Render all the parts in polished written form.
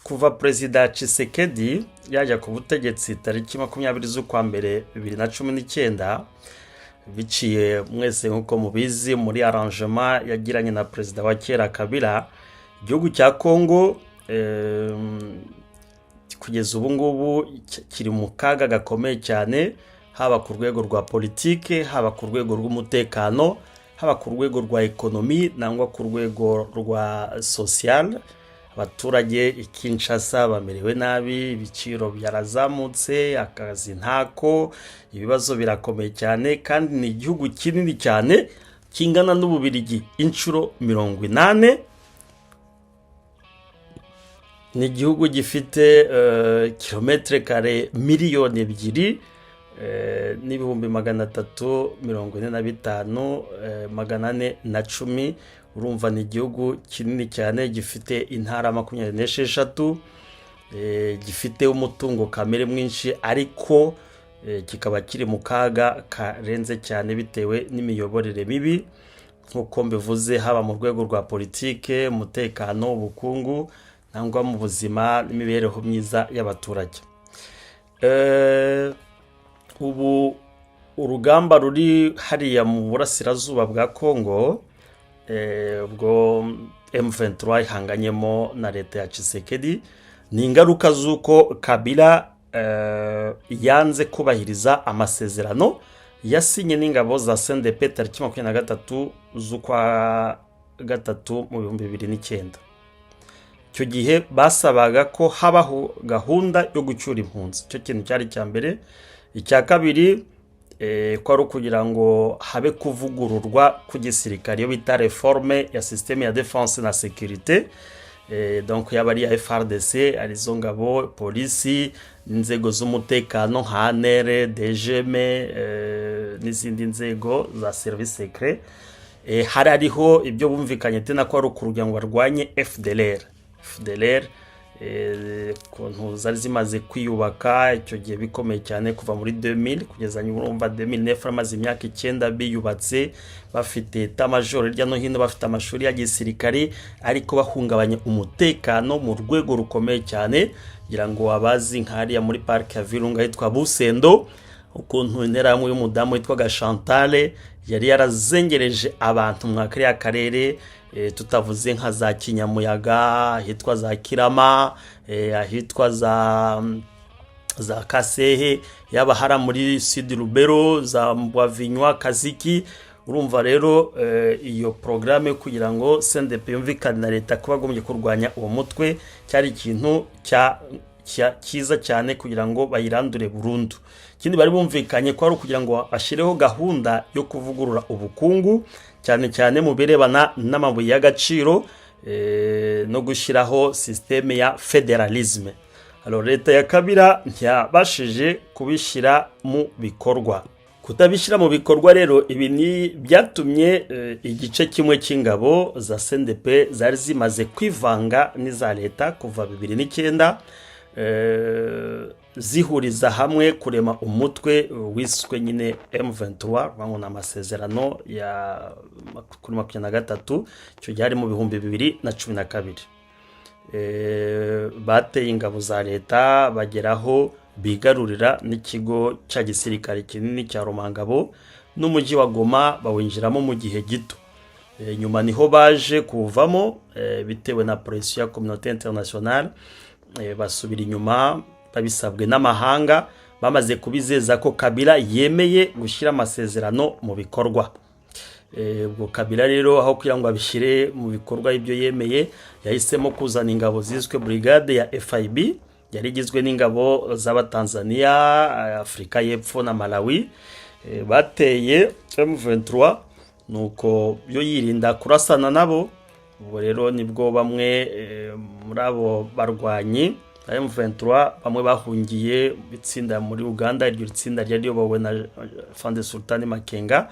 kuva Perezida Tshisekedi yaje ku butegetsi tariki 20 z'ukwa mbere 2019 biciye mwese nkuko mubizi muri arrangement yagiranye na Perezida wa kera Kabila. Igihugu cya Kongo kugeza ubu ngubu kiri mu kaga gakomeye cyane, haba ku rwego rwa politike, haba ku rwego rw'umutekano, haba ku rwego rwa ekonomi nangwa ku rwego rwa social. Abaturage Kinshasa bamerewe nabi, ibiciro byarazamutse, akazi ntako, ibibazo birakomeye cyane, kandi ni igihugu kinini cyane kingana n'Ububiligi inshuro 80. Ni igihugu gifite kilometre kare miliyoni 2 n'ibihumbi 345,410. Urumva ni igihugu kinini cyane gifite intara 26, gifite umutungo kamere mwinshi, ariko kikaba kiri mu kaga karenze cyane bitewe n'imiyoborere mibi nkuko mbivuze, haba mu rwego rwa politike, umutekano, ubukungu nangwa mu buzima n'imibereho myiza y'abaturage. Ubu urugamba ruri hariya mu burasirazuba bwa Kongo, ubwo M23 ihanganyemo na leta ya Tshisekedi, ni ingaruka z'uko Kabila yanze kubahiriza amasezerano yasinye n'ingabo za CNDP tariki 23 z'ukwa gatatu mu 2009. Icyo gihe basabaga ko habaho gahunda yo gucyura impunzi. Icyo kintu cyari cya mbere. Icya kabiri ko ari kugira ngo habe kuvugururwa ku gisirikare, yo bita reforme ya systeme ya défense na sécurité, donc yabari ya FARDC, arizo ngabo, polisi, inzego z'umutekano nka ANR, DGM n'izindi nzego za service secret. Hari ariho ibyo bumvikanye tena ko ari kugira ngo barwanye FDLR kontu zari zimaze kwiyubaka icyo gihe bikomeye cyane kuva muri 2000 kugeza nyuma 2009, amaze imyaka 9 biyubatse, bafite etat-major rya no hino, bafite amashuri ya gisirikare, ariko bahungabanya umutekano mu rwego rukomeye cyane. Ngira ngo abazi nkariya muri park ya Virunga hitwa Busendo, ukuntu interamwe y'umudamu witwa Chantal yari yarazengereje abantu mu kariya karere, tutavuze nka za Kinyamuyaga, hitwa za Kirama, hitwa za Kasehe, yaba hara muri Sud Lubero, za Mbwavinywa, Kaziki. Urumva rero iyo programme kugira ngo CNDP yumvikane na leta kubagombye kurwanya uwo mutwe cyari ikintu cyiza cyane kugira ngo bayirandure burundu. Ikindi bari bumvikanye ko ari kugira ngo ashireho gahunda yo kuvugurura ubukungu, cyane cyane mu birebana n'amabuye y'agaciro, no gushyiraho systeme ya federalisme. Alors leta ya Kabila ntiyabashije kubishyira mu bikorwa. Kutabishyira mu bikorwa rero, ibi ni byatumye igice kimwe cy'ingabo za CNDP zari zimaze kwivanga n'iza leta kuva 2009, zihuriza hamwe kurema umutwe wiswe nyine M23, bangona amasezerano ya 23, cyo cyari mu 2012. Bateye ingabo za leta bageraho bigarurira n'ikigo cya gisirikare kinini cya Rumangabo n'umujyi wa Goma, bawinjiramo mu gihe gito. Nyuma niho baje kuvamo bitewe na pression ya communauté internationale, basubira inyuma babisabwe n'amahanga, bamaze kubizeza ko Kabila yemeye gushyira amasezerano mu bikorwa. Ubwo Kabila rero aho kugira ngo abishyire mu bikorwa ibyo yemeye, yahisemo kuzana ingabo ziswe brigade ya FIB, yari igizwe n'ingabo z'Abatanzania, Afrika y'Epfo na Malawi. Bateye M23 nuko yo yirinda kurasana nabo. Ubwo rero nibwo bamwe muri abo barwanyi M23 bamwe bahungiye bitsinda muri Uganda. Iryo tsinda ryari riyobowe na Fande Sultani Makenga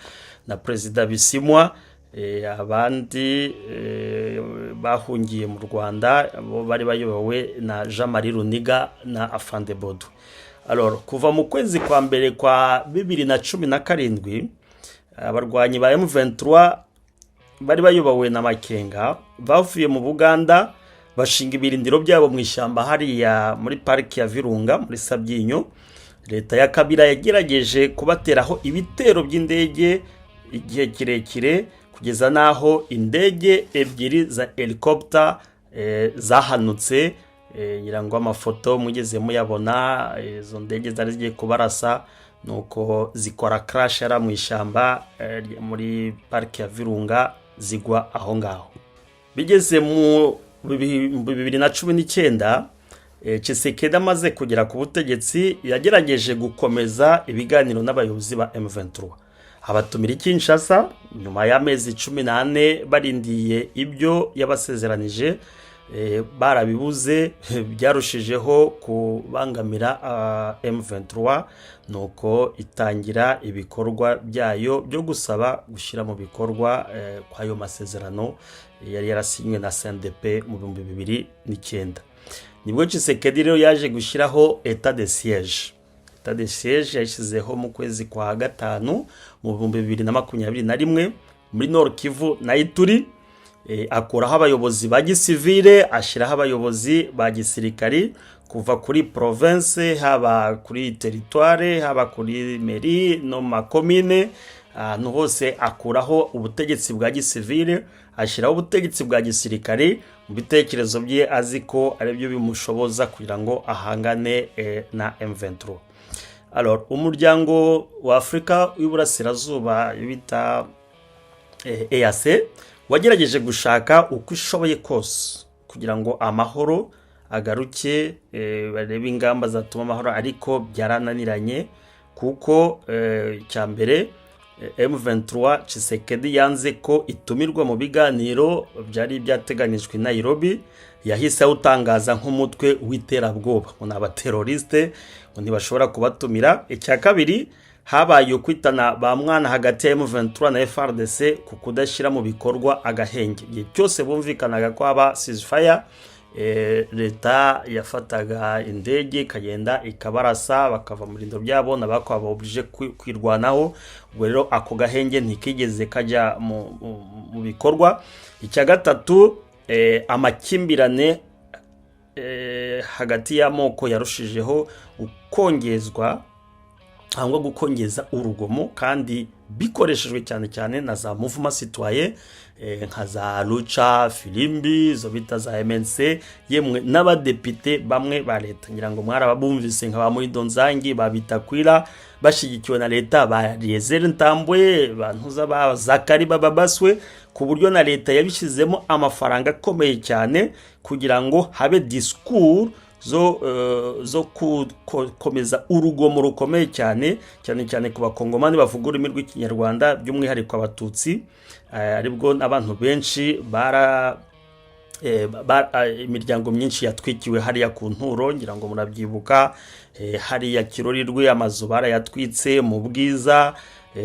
na Perezida Bisimwa. Abandi bahungiye mu Rwanda, bo bari bayobowe na Jean Marie Runiga na Afande Bodo. Alors kuva mu kwezi kwa mbere kwa 2017, abarwanyi ba M23 bari bayobowe na Makenga bavuye mu Buganda bashinga ibirindiro byabo mu ishyamba hariya muri pariki ya Virunga muri Sabyinyo. Leta ya Kabila yagerageje kubateraho ibitero by'indege igihe kirekire kugeza naho indege ebyiri za helicopter zahanutse. Ngira ngo amafoto mugeze muyabona, izo ndege zari zigiye kubarasa nuko zikora crash ara mu ishyamba muri pariki ya Virunga zigwa aho ngaho. Bigeze mu 2019 Tshisekedi amaze kugera ku butegetsi yagerageje gukomeza ibiganiro n'abayobozi ba M23. Abatumira Kinshasa nyuma y'amezi 14 barindiye ibyo yabasezeranije, barabibuze, byarushijeho kubangamira M23, nuko itangira ibikorwa byayo byo gusaba gushyira mu bikorwa kwayo masezerano yari yarasinywe na CNDP mu 2009. Nibwo Tshisekedi rero yaje gushyiraho état de siège. État de siège yashyizeho mu kwezi kwa gatanu mu 2021 muri Nord Kivu na Ituri. Akuraho abayobozi ba gisivile, ashyiraho abayobozi ba gisirikari kuva kuri province, haba kuri territoire, haba kuri mairie no makomine, no hose akuraho ubutegetsi bwa gisivile, ashyiraho ubutegetsi bwa gisirikari. Mu bitekerezo bye azi ko ari byo bimushoboza kugira ngo ahangane na M23. Alors umuryango wa Afrika y'Uburasirazuba bita EAC wagerageje gushaka uko ishoboye kose kugira ngo amahoro agaruke, barebe ingamba zatuma amahoro, ariko byarananiranye kuko cyambere M23 Tshisekedi yanze ko itumirwa mu biganiro byari byateganijwe i Nairobi. Yahise utangaza nk'umutwe w'iterabwoba, n'abateroriste ntibashobora kubatumira. Icya kabiri, habaye kwitana ba mwana hagati ya M23 na FARDC ku kudashyira mu bikorwa agahenge. Igihe cyose bumvikanaga ko haba ceasefire, leta yafataga indege kagenda ikabarasa bakava mu rindo byabo nabakwa oblige kwirwanaho. Ubwo rero ako gahenge ntikigeze kajya mu bikorwa. Icya gatatu, amakimbirane hagati y'amoko yarushijeho ukongezwa cyangwa gukongeza urugomo, kandi bikoreshejwe cyane cyane na za mouvement citoyen nka za Lucha Filimbi, zo bita za MNC, yemwe n'abadepite bamwe ba leta. Ngira ngo mwarabumvise nka ba muri Donzangi babitakwira bashigikiwe na leta, ba Riezere Ntambwe, bantuza ba Zakari babaswe, ku buryo na leta yabishizemo amafaranga akomeye cyane kugira ngo habe discours zo komeza urugomo rukomeye cyane cyane ku bakongomani bavuga ururimi rw'ikinyarwanda, by'umwihariko abatutsi. Aribwo abantu benshi imiryango myinshi yatwikiwe hariya ku Nturo, ngira ngo murabyibuka. Hariya Kirorirwe amazu barayatwitse, mu Bwiza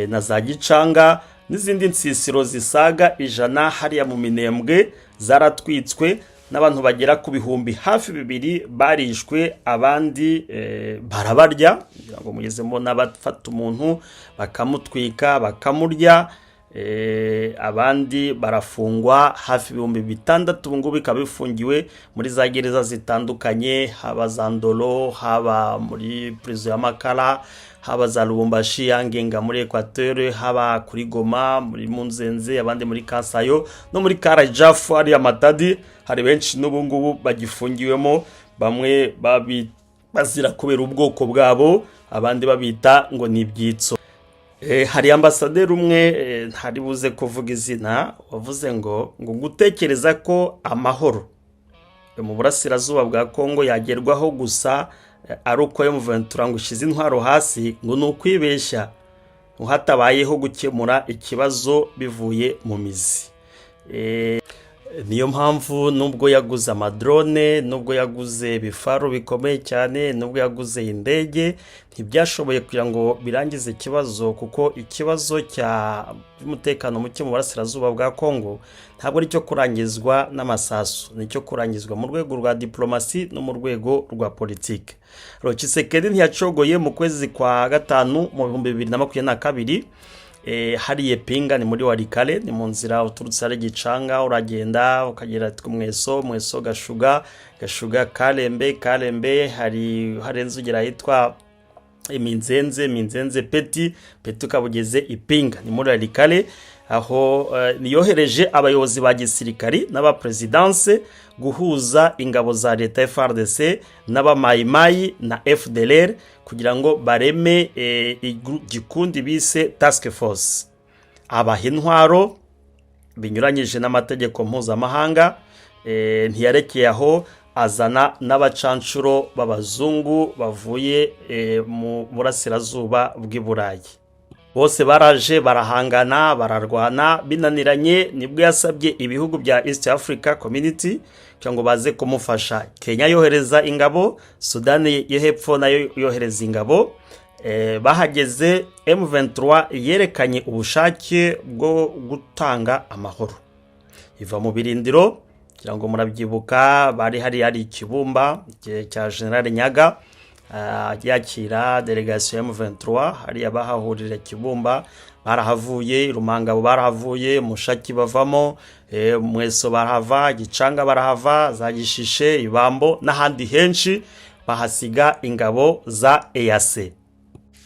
na za Gicanga n'izindi nsisiro zisaga 100 hariya mu Minembwe zaratwitswe, n'abantu bagera ku bihumbi hafi 2 barishwe, abandi barabarya. Ngira ngo mugezemo n'abafata umuntu bakamutwika bakamurya, abandi barafungwa hafi 6,000 ngo bikaba bifungiwe muri za gereza zitandukanye, haba za Ndolo, haba muri prison ya Makala, haba za Lubumbashi yangenga muri Equateur, haba kuri Goma, muri Munzenze, abandi muri Kasayo no muri Karajafu ari Amatadi. Hari benshi n'ubu ngubu bagifungiwemo, bamwe bazira kubera ubwoko bwabo, abandi babita ngo ni ibyitso. Hari ambasaderi umwe ntari buze kuvuga izina, wavuze ngo gutekereza ko amahoro mu burasirazuba bwa Kongo yagerwaho gusa ari uko M23 ngo ishize intwaro hasi, ngo ni ukwibeshya, hatabayeho gukemura ikibazo bivuye mu mizi. Niyo mpamvu nubwo yaguze amadrone, nubwo yaguze ibifaru bikomeye cyane, nubwo yaguze indege, ntibyashoboye kugira ngo birangize ikibazo, kuko ikibazo cy'umutekano muke mu burasirazuba bwa Kongo ntabwo ari cyo kurangizwa n'amasasu, ni cyo kurangizwa mu rwego rwa diplomasi no mu rwego rwa politike. Tshisekedi ntiyacogoye mu kwezi kwa gatanu mu 2022 hariye Pinga ni muri Walikale, ni mu nzira uturutse hari Gicanga uragenda ukagera Mweso Gashuga Kalembe hari harenze ugera hitwa Minzenze Peti ukabugeze Ipinga ni muri Walikale, aho niyohereje abayobozi ba gisirikari n'abapresidence guhuza ingabo za leta FARDC n'abamayimayi na FDLR kugira ngo bareme igikundi bise task force abaha intwaro binyuranyije n'amategeko mpuzamahanga. Ntiyarekeye aho azana n'abacancuro b'abazungu bavuye mu burasirazuba bw'i Burayi. Bose baraje barahangana bararwana binaniranye, nibwo yasabye ibihugu bya East Africa Community cyangwa baze kumufasha. Kenya yohereza ingabo, Sudani yo hepfo nayo yohereza ingabo. Bahageze M23 yerekanye ubushake bwo gutanga amahoro, iva mu birindiro kugira ngo murabyibuka bari hari Kibumba cya General Nyaga yakira delegation ya M23 hari abahahurira Kibumba barahavuye, Rumangabo barahavuye, Mushaki bavamo, Mweso barahava, Gicanga barahava, za Gishishe, Ibambo n'ahandi henshi bahasiga ingabo za EAC.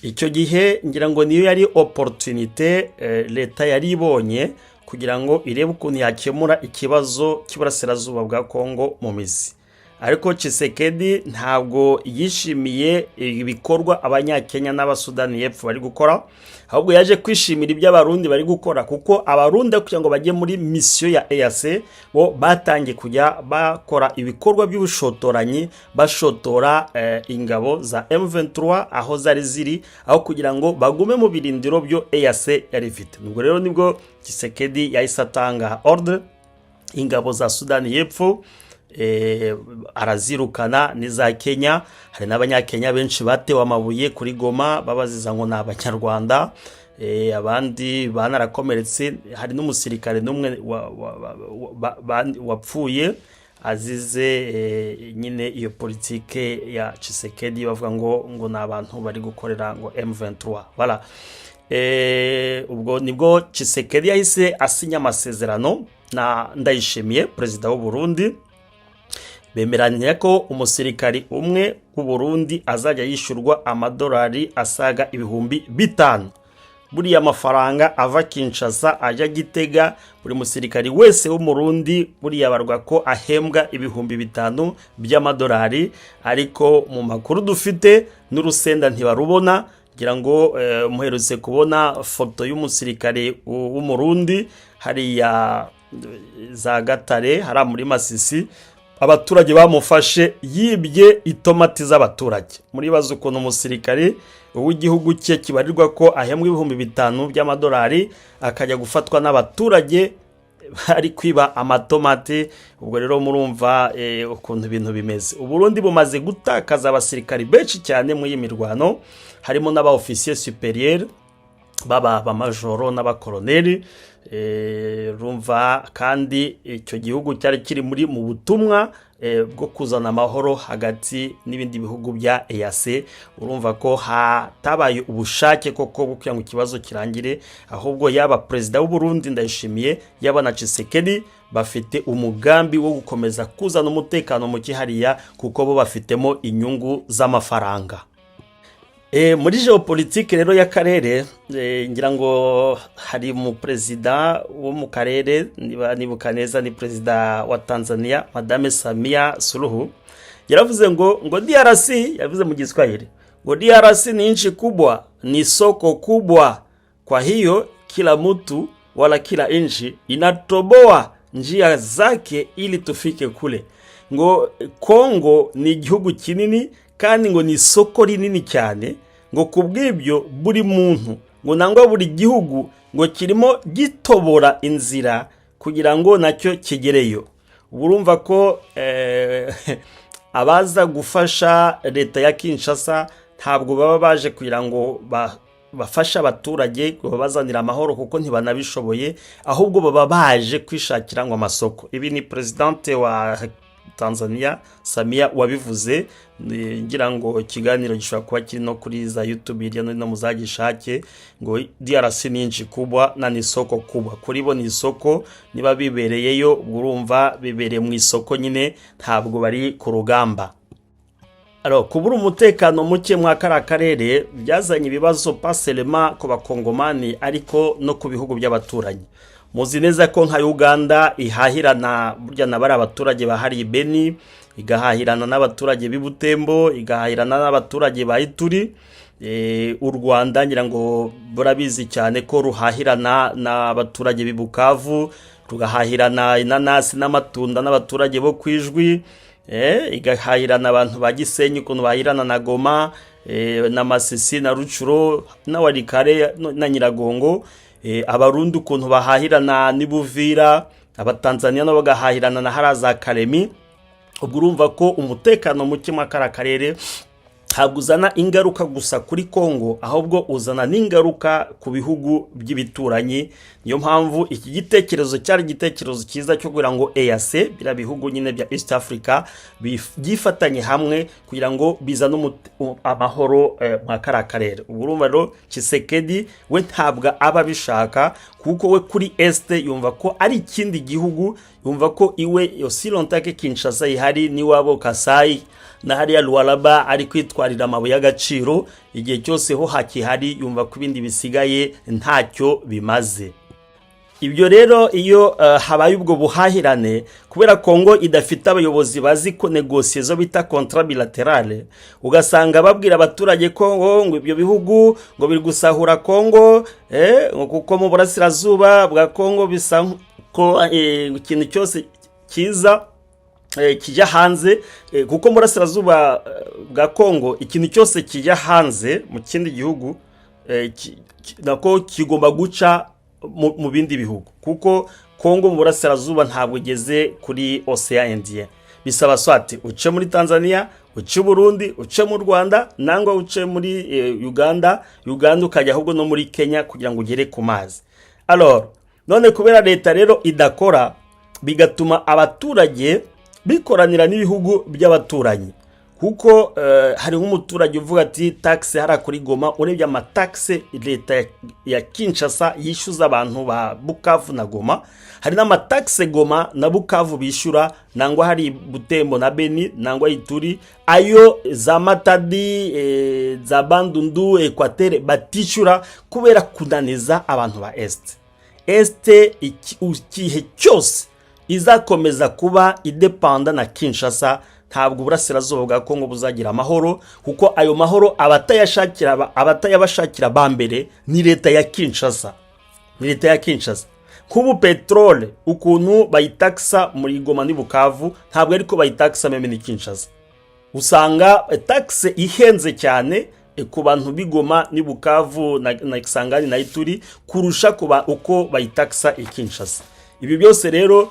Icyo gihe ngira ngo niyo yari opportunité leta yari ibonye kugira ngo irebe ukuntu yakemura ikibazo cy'Iburasirazuba bwa Kongo mu mizi. Ariko Tshisekedi ntabwo yishimiye ibikorwa abanyakenya n'abasudani y'epfo bari gukora, ahubwo yaje kwishimira ibyo abarundi bari gukora, kuko abarundi kugira ngo bajye muri mission ya EAC bo batangiye kujya bakora ibikorwa by'ubushotoranyi bashotora ingabo za M23 aho zari ziri, aho kugira ngo bagume mu birindiro byo EAC yari ifite. Nubwo rero nibwo Tshisekedi yahise atanga ordre ingabo za Sudani y'epfo arazirukana n'iza Kenya. Hari n'abanyakenya benshi batewe amabuye kuri Goma babaziza ngo n'abanyarwanda, abandi banarakomeretse. Hari n'umusirikare n'umwe wapfuye azize nyine iyo politike ya Tshisekedi bavuga ngo n'abantu bari gukorera ngo M23. Voilà. Ubwo nibwo Tshisekedi yahise asinya amasezerano na Ndayishimiye perezida w'u Burundi, bemeranya ko umusirikari umwe w'u Burundi azajya yishurwa amadolari asaga 5,000. Buriya amafaranga ava Kinshasa ajya Gitega, buri musirikari wese wo mu Burundi buriya barwa ko ahembwa 5,000 by'amadolari. Ariko mu makuru dufite n'urusenda ntibarubona, ngira ngo muherutse kubona foto y'umusirikare w'umurundi hariya za Gatare hari muri Masisi, abaturage bamufashe yibye itomati z'abaturage. Muri bazo ukuntu umusirikare w'igihugu cye kibarirwa ko ahembwa 5,000 by'amadolari akajya gufatwa n'abaturage bari kwiba amatomati. Ubwo rero murumva ukuntu ibintu bimeze. Uburundi bumaze gutakaza abasirikari benshi cyane mu yimirwano, harimo n'aba officier supérieur baba majoro n'abakoloneli. Rumva kandi icyo gihugu cyari kiri mu butumwa bwo kuzana amahoro hagati n'ibindi bihugu bya EAC. Urumva ko hatabaye ubushake koko bwo kugira ngo ikibazo kirangire, ahubwo yaba perezida w'u Burundi Ndayishimiye yaba na Tshisekedi bafite umugambi wo gukomeza kuzana umutekano mu kihariya, kuko bo bafitemo inyungu z'amafaranga. Muri geopolitike rero y'akarere ngira ngo hari mu perezida wo mu karere nibuka neza ni perezida wa Tanzania Madame Samia Suluhu, yaravuze ngo DRC, yavuze mu Kiswahili ngo DRC ni nchi kubwa, ni soko kubwa, kwa hiyo kila mtu wala kila nchi inatoboa njia zake ili tufike kule. Ngo Kongo ni igihugu kinini kandi ngo ni soko rinini cyane, ngo kubw'ibyo buri muntu ngo nangwa buri gihugu ngo kirimo gitobora inzira kugira ngo nacyo kigereyo. Urumva ko abaza gufasha leta ya Kinshasa ntabwo baba baje kugira ngo bafasha abaturage babazanira amahoro, kuko ntibanabishoboye, ahubwo baba baje kwishakira ngo amasoko. Ibi ni presidente wa Tanzania, Samia wabivuze. Ngira ngo ikiganiro gishobora kuba kiri no kuri za YouTube hirya no hino muzagishake, ngo DRC ni nchi kubwa na ni soko kubwa. Kuri bo ni isoko, niba bibereyeyo urumva bibereye mu isoko nyine, ntabwo bari ku rugamba. Kubura umutekano muke mwa karere byazanye ibibazo paselema ku bakongomani ariko no ku bihugu by'abaturanyi. Muzi neza ko nka Uganda ihahirana burya nabari abaturage bahari Beni, igahahirana n'abaturage b'Ibutembo, igahahirana n'abaturage ba Ituri. U Rwanda ngira ngo burabizi cyane ko ruhahirana n'abaturage b'Ibukavu, rugahahirana inanasi n'amatunda n'abaturage bo kwijwi. Igahahirana abantu ba Gisenyi ukuntu bahirana na Goma, na Masisi na Rucuro na Warikare na Nyiragongo. Abarundi ukuntu bahahirana n'Ibuvira, abatanzania nabo bagahahirana na haraza Karemi. Ubwo urumva ko umutekano muke mu karere ntabwo uzana ingaruka gusa kuri Kongo, ahubwo uzana n'ingaruka ku bihugu by'ibituranyi. Niyo mpamvu iki gitekerezo cyari igitekerezo cyiza cyo kugira ngo EAC bira bihugu nyine bya East Africa byifatanye hamwe kugira ngo bizane amahoro mu karere. Urumva rero Tshisekedi we ntabwo aba bishaka, kuko we kuri Este yumva ko ari ikindi gihugu, yumva ko iwe Yosilontake Kinshasa ihari ni wabo Kasai na hariya Lualaba ari kwitwarira amabuye y'agaciro, igihe cyose ho hakihari yumva ko ibindi bisigaye ntacyo bimaze. Ibyo rero iyo habaye ubwo buhahirane, kubera Kongo idafite abayobozi bazi ko negosiye zo bita contrat bilaterale, ugasanga babwira abaturage ko ngo ibyo bihugu ngo biri gusahura Kongo, kuko mu burasirazuba bwa Kongo bisa ko ikintu cyose kiza kijya hanze, kuko mu burasirazuba bwa Kongo ikintu cyose kijya hanze mu kindi gihugu nako kigomba guca mu bindi bihugu, kuko Kongo mu burasirazuba ntabwo igeze kuri Ocean Indien. Bisaba swati uce muri Tanzania, uce Burundi, uce mu Rwanda, nangwa uce muri Uganda ukajya ahubwo no muri Kenya kugira ngo ugere ku mazi. Alors none kubera leta rero idakora, bigatuma abaturage bikoranira n'ibihugu by'abaturanyi, kuko hari nk'umuturage uvuga ati taxe hara kuri Goma, urebye amataxe leta ya Kinshasa yishyuza abantu ba Bukavu na Goma, hari n'amataxe Goma na Bukavu bishyura, nangwa hari Butembo na Beni, nangwa Ituri, ayo za Matadi, za Bandundu, Equateur batishyura kubera kunaniza abantu ba Este ikihe cyose izakomeza kuba idepanda na Kinshasa, ntabwo burasirazuba bwa Kongo buzagira amahoro, kuko ayo mahoro abatayabashakira bambere ni leta ya Kinshasa. Kubu petrole ukuntu bayitaxa muri Goma ni Bukavu, ntabwo ariko bayitaxa meme ni Kinshasa. Usanga taxe ihenze cyane ku bantu bigoma ni Bukavu na Kisangani na Ituri kurusha kuba uko bayitaxa Kinshasa. Ibi byose rero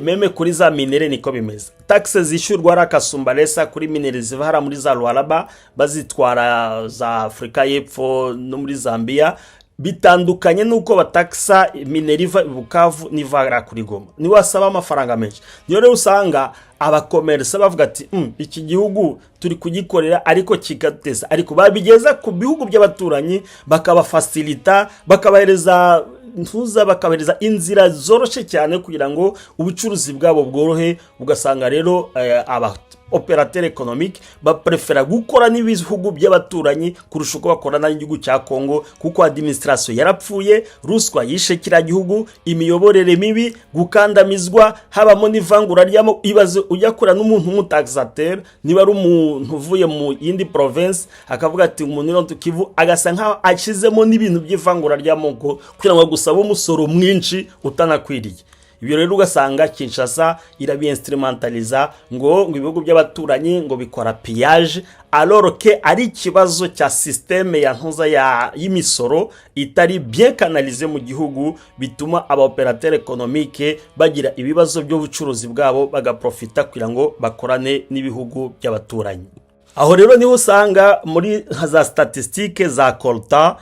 meme kuri za minere niko bimeze. Taxe zishyurwa rakasumbalesa kuri minere zivara muri za Lualaba bazitwara za Afrika y'Epfo no muri Zambia, bitandukanye nuko bataxa minere iva Bukavu nivara kuri Goma. Ni wasaba amafaranga menshi. Niyo rero usanga abakomersa bavuga ati iki gihugu turi kugikorera ariko kigateza, ariko babigeza ku bihugu by'abaturanyi bakabafacilita, bakabahereza bakabereza inzira zoroshe cyane kugira ngo ubucuruzi bwabo bworohe. Ugasanga rero aba operateur économique baprefera gukora n'ibihugu by'abaturanyi kurusha uko bakorana n'igihugu cya Kongo, kuko administration yarapfuye, ruswa yishe kira gihugu, imiyoborere mibi, gukandamizwa, habamo n'ivangura ryamo. Ibaze ujya kora n'umuntu umutaxateur, niba ari umuntu uvuye mu yindi province akavuga ati umuntu no Kivu, agasa nka akizemo n'ibintu by'ivangura ry'amoko kugira ngo gusaba umusoro mwinshi utanakwiriye. Ibyo rero ugasanga Kinshasa irabi-instrumentaliza ngo ibihugu by'abaturanyi ngo bikora pillage, alors que ari ikibazo cya systeme ya ntuza y'imisoro itari bien canalisé mu gihugu, bituma aba operateur économique bagira ibibazo by'ubucuruzi bwabo bagaprofita kugira ngo bakorane n'ibihugu by'abaturanyi. Aho rero niho usanga muri za statistique za Colta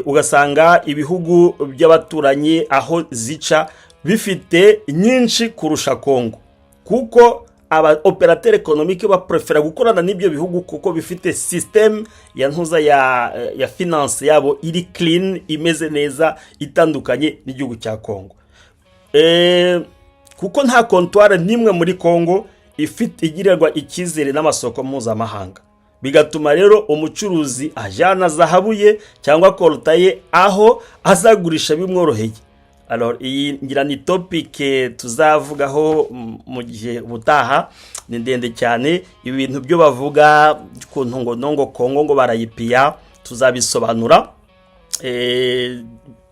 ugasanga ibihugu by'abaturanyi aho zica bifite nyinshi kurusha Kongo, kuko aba operateur économique baprefera gukorana n'ibyo bihugu kuko bifite system ya ntuza ya finance yabo iri clean, imeze neza, itandukanye n'igihugu cya Kongo. Kuko nta comptoir nimwe muri Kongo ifite igirirwa ikizere n'amasoko mpuzamahanga, bigatuma rero umucuruzi ajana zahabuye cyangwa koltaye aho azagurisha bimworoheye. Alors iyi ngira ni topic tuzavugaho mu gihe butaha, ni ndende cyane. Ibintu byo bavuga kuntu ngo Kongo ngo barayipia, tuzabisobanura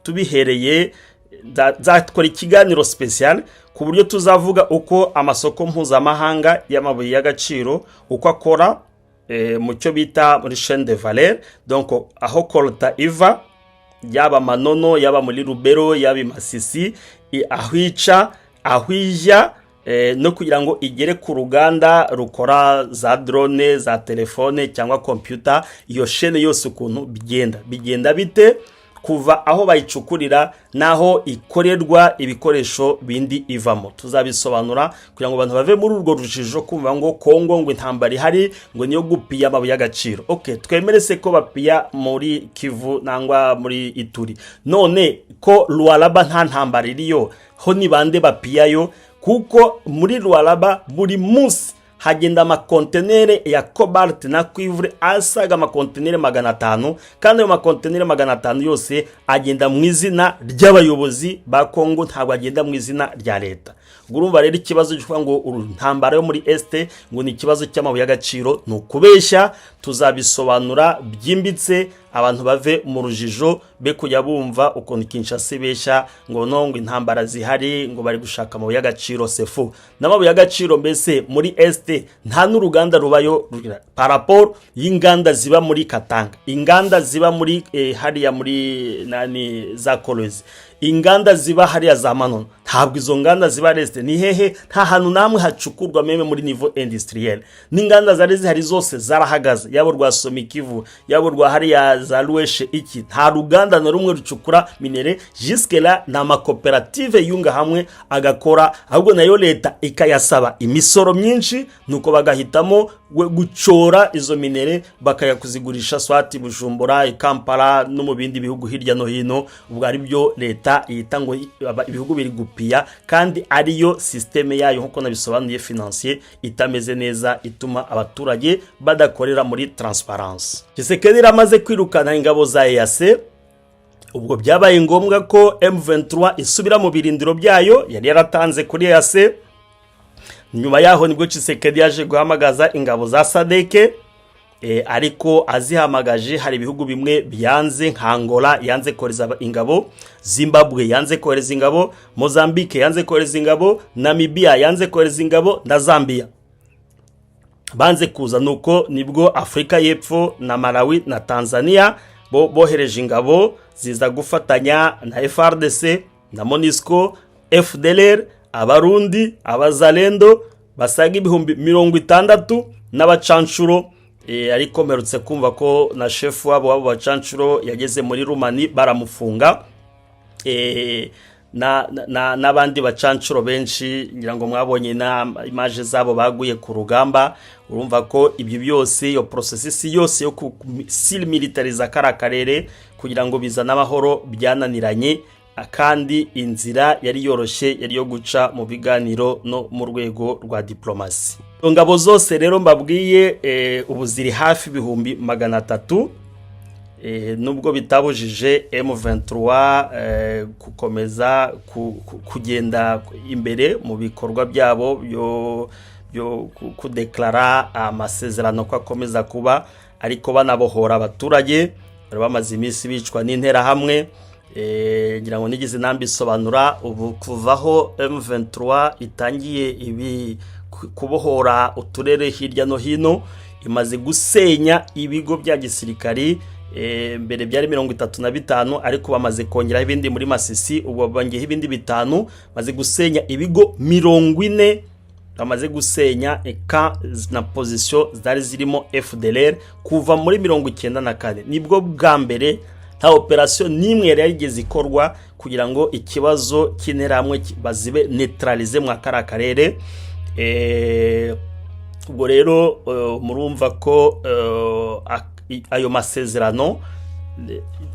tubihereye zakora ikiganiro special ku buryo tuzavuga uko amasoko mpuzamahanga y'amabuye y'agaciro uko akora mu cyo bita muri chaîne de valeur. Donc aho kolta iva, yaba Manono, yaba muri Rubero, yaba Masisi, ahwica ahwija, no kugira ngo igere ku ruganda rukora za drone, za telefone cyangwa computer, iyo chaîne yose ukuntu bigenda bite kuva aho bayicukurira naho ikorerwa ibikoresho bindi ivamo. Tuzabisobanura kugira ngo abantu bave muri urwo rujijo kumva ngo Kongo ngo intambara ihari ngo niyo gupiya amabuye y'agaciro. Okay, twemere se ko bapiya muri Kivu nangwa muri Ituri, none ko Lualaba nta ntambara iriyo, ho ni bande bapiyayo? Kuko muri Lualaba buri munsi hagenda amakontenere ya cobalt na cuivre asaga amakontenere 500, kandi ayo makontenere 500 yose agenda mu izina ry'abayobozi ba Kongo, ntabwo agenda mu izina rya leta. Urumva rero ikibazo cy'uko ngo ntambara yo muri este ngo ni ikibazo cy'amabuye y'agaciro no kubeshya. Tuzabisobanura byimbitse abantu bave mu rujijo be kujya bumva ukuntu Kinshasa besha ngo nongo intambara zihari ngo bari gushaka amabuye y'agaciro. Sefu n'amabuye y'agaciro mbese muri este nta n'uruganda rubayo par rapport y'inganda ziba muri Katanga, inganda ziba muri hariya muri nani za Kolwezi, inganda ziba hariya za Manono. Ntabwo izo nganda ziba reste ni hehe, nta hantu namwe hacukurwa meme muri niveau industriel. N'inganda zari zihari zose zarahagaze, yabo rwa Somikivu, yabo rwa hariya za Lueshe, iki nta ruganda na rumwe rucukura minere. Jusque là na makoperative yunga hamwe agakora, ahubwo nayo leta ikayasaba imisoro myinshi, nuko bagahitamo gucora izo minere bakayakuzigurisha swati Bujumbura, Kampala no mu bindi bihugu hirya no hino. Ubwo ari byo leta yita ngo ibihugu biri gupiya, kandi ariyo systeme yayo nkuko nabisobanuye financier itameze neza, ituma abaturage badakorera muri transparence. Tshisekedi ramaze kwirukana ingabo za EAC, ubwo byabaye ngombwa ko M23 isubira mu birindiro byayo yari yaratanze kuri EAC. Nyuma yaho nibwo Tshisekedi yaje guhamagaza ingabo za SADC, ariko azihamagaje hari ibihugu bimwe byanze, nka Angola yanze kohereza ingabo, Zimbabwe yanze kohereza ingabo, Mozambique yanze kohereza ingabo, Namibia yanze kohereza ingabo, na Zambia banze kuza. Nuko nibwo Afrika y'Epfo na Malawi na Tanzania bohereje ingabo ziza gufatanya na FRDC na MONUSCO, FDLR, Abarundi, Abazalendo basaga ibihumbi 60 n'abacanshuro. Ariko merutse kumva ko na chef wabo bacanshuro yageze muri Rumani baramufunga. N'abandi bacanshuro benshi ngira ngo mwabonye na image zabo baguye ku rugamba. Urumva ko ibyo byose yo processes yose yo sil militariza karakarere kugira ngo bizana amahoro byananiranye, kandi inzira yari yoroshye yari yo guca mu biganiro no mu rwego rwa diplomasi. Ngabo zose rero mbabwiye ubu ziri hafi ibihumbi 300, nubwo bitabujije M23 gukomeza kugenda imbere mu bikorwa byabo byo kudeklara amasezerano ko akomeza kuba, ariko banabohora abaturage bari bamaze iminsi bicwa n'intera hamwe. Ngira ngo nigize nambisobanura ubu kuvaho M23 itangiye ibi kubohora uturere hirya no hino, imaze gusenya ibigo bya gisirikari. Mbere byari 35, ariko bamaze kongera ibindi muri Masisi, ubwo bangiye ibindi 5, maze gusenya ibigo 40, bamaze gusenya eka na position zari zirimo FDLR kuva muri 94. Nibwo bwa mbere nta operation nimwe yari yigeze ikorwa kugira ngo ikibazo kinera hamwe bazibe neutralize mu karakarere. ubwo rero murumva ko ayo masezerano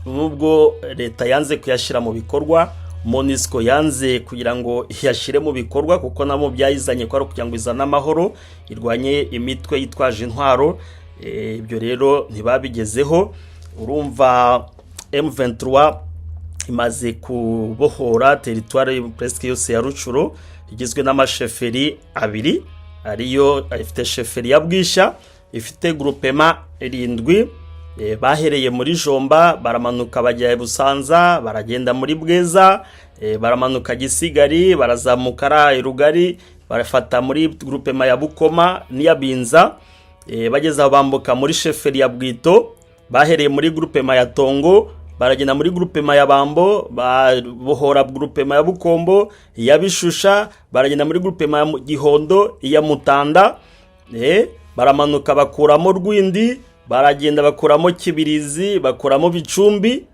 nubwo leta yanze kuyashyira mu bikorwa, MONUSCO yanze kugira ngo yashyire mu bikorwa, kuko nabo byayizanye ko ari kugira ngo izane amahoro, irwanye imitwe yitwaje intwaro. Ibyo rero ntibabigezeho. Urumva M23 imaze kubohora teritwari presque yose ya Rucuro, igizwe n'amasheferi abiri, ariyo ifite sheferi ya Bwisha, ifite groupement 7. Bahereye muri Jomba, baramanuka bajya Busanza, baragenda muri Bweza, baramanuka Gisigari, barazamuka ra Rugari, barafata muri groupement ya Bukoma n'iya Binza, bageza bambuka muri sheferi ya Bwito, bahereye muri groupement ya Tongo, baragenda muri groupement ya Bambo, babohora groupement ya Bukombo, ya Bishusha, baragenda muri groupement ya Gihondo, ya Mutanda, baramanuka bakuramo Rwindi, baragenda bakuramo Kibirizi, bakuramo Bicumbi,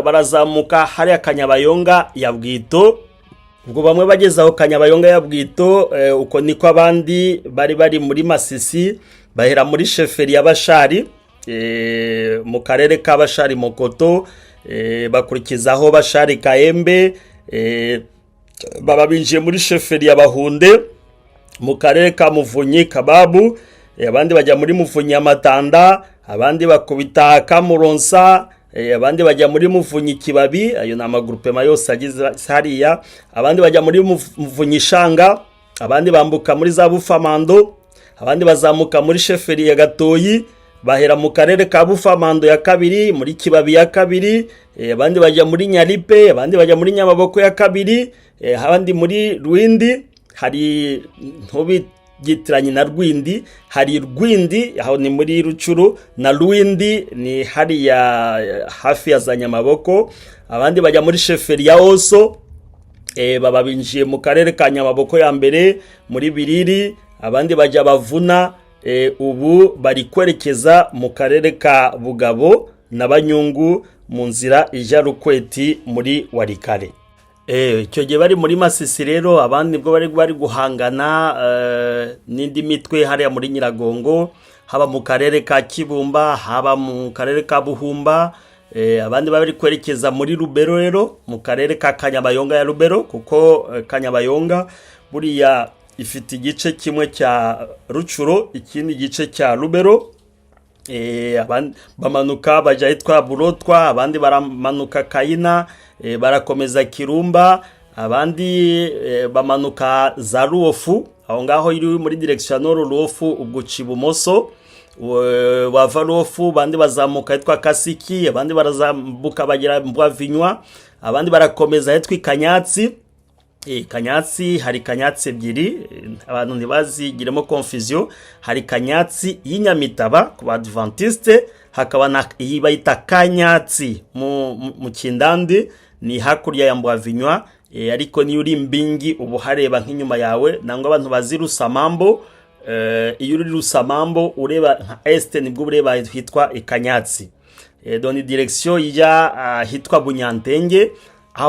barazamuka hari Kanyabayonga ya Bwito. Ubwo bamwe bageza aho Kanyabayonga ya Bwito, uko niko abandi bari muri Masisi, bahera muri sheferi ya Bashari, mu karere ka Bashari Mokoto, bakurikizaho Bashari Kaembe, baba binjiye muri sheferi ya Bahunde, mu karere ka Muvunyi Kababu, abandi bajya muri Muvunyi ya Matanda, abandi bakubita Kamuronsa, abandi bajya muri Muvunyi Kibabi, ayo na groupement yose agize hariya, abandi bajya muri Muvunyi Shanga, abandi bambuka muri za Bufamando, abandi bazamuka muri sheferi ya Gatoyi, bahera mu karere ka Bufamando ya kabiri, muri Kibabi ya kabiri, abandi bajya muri Nyalipe, abandi bajya muri Nyamaboko ya kabiri, abandi muri Rwindi. Hari ntubigitiranye na Rwindi, hari Rwindi aho ni muri Rucuru, na Rwindi ni hariya hafi ya za Nyamaboko. Abandi bajya muri sheferi ya Oso, baba binjiye mu karere ka Nyamaboko ya mbere muri Biriri, abandi bajya Bavuna, ubu bari kwerekeza mu karere ka Bugabo na Banyungu mu nzira ija Rukweti muri Warikare. Icyo gihe bari muri Masisi rero, abandi nibwo bari guhangana n'indi mitwe hariya muri Nyiragongo, haba mu karere ka Kibumba, haba mu karere ka Buhumba. Abandi bari kwerekeza muri Rubero rero, mu karere ka Kanyabayonga ya Rubero, kuko Kanyabayonga buriya ifite igice kimwe cya Rucuro, ikindi gice cya Rubero. Abandi bamanuka bajya hitwa Burotwa, abandi baramanuka Kayina, barakomeza Kirumba, abandi bamanuka za Ruofu, aho ngaho iri muri direction Ruofu, ubwo Cibumoso wava Ruofu, abandi bazamuka hitwa Kasiki, abandi barazamuka bagera Mbwavinywa, abandi barakomeza hitwa Kanyatsi. Kanyatsi, hari Kanyatsi ebyiri, abantu ntibazigiremo confusion. Hari Kanyatsi y'Inyamitaba ku Adventiste, hakaba na iyi bayita Kanyatsi mu Kindandi, ni hakurya ya Mbwavinywa, ariko ni uri Mbingi ubu hareba nk'inyuma yawe, nangwa abantu bazi Rusamambo. Iyo uri Rusamambo ureba nka este nibwo ureba hitwa Kanyatsi. Doni direction ya hitwa Bunyantenge.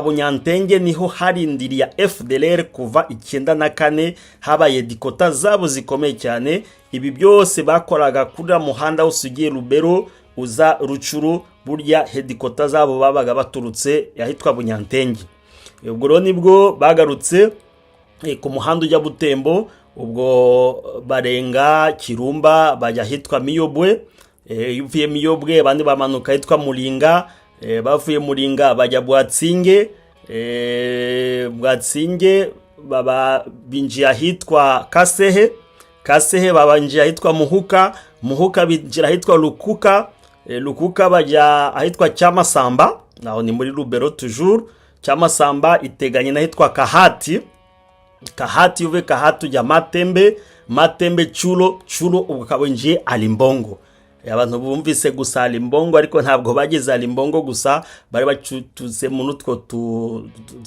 Bunyantenge niho harindiriya FDLR kuva 94, habaye dikota zabo zikomeye cyane. Ibi byose bakoraga kuri muhanda usugiye Rubero uza Rucuru, burya hedikota zabo babaga baturutse yahitwa Bunyantenge. Ubwo rero nibwo bagarutse ku muhanda ujya Butembo, ubwo barenga Kirumba bajya hitwa Miyobwe. Yuvuye Miyobwe abandi bamanuka hitwa Muringa, bavuye Muringa bajya Bwatsinge, Bwatsinge baba binjira hitwa Kasehe babanjira hitwa Muhuka binjira hitwa Lukuka bajya ahitwa Cyamasamba, naho ni muri Rubero toujours. Cyamasamba iteganye na hitwa Kahati, uve Kahati ujya Matembe Chulo ubwo kabinjiye Alimbongo. Abantu bumvise gusa Alimbongo, ariko ntabwo bageze Alimbongo gusa, bari bacutuse mu nutwo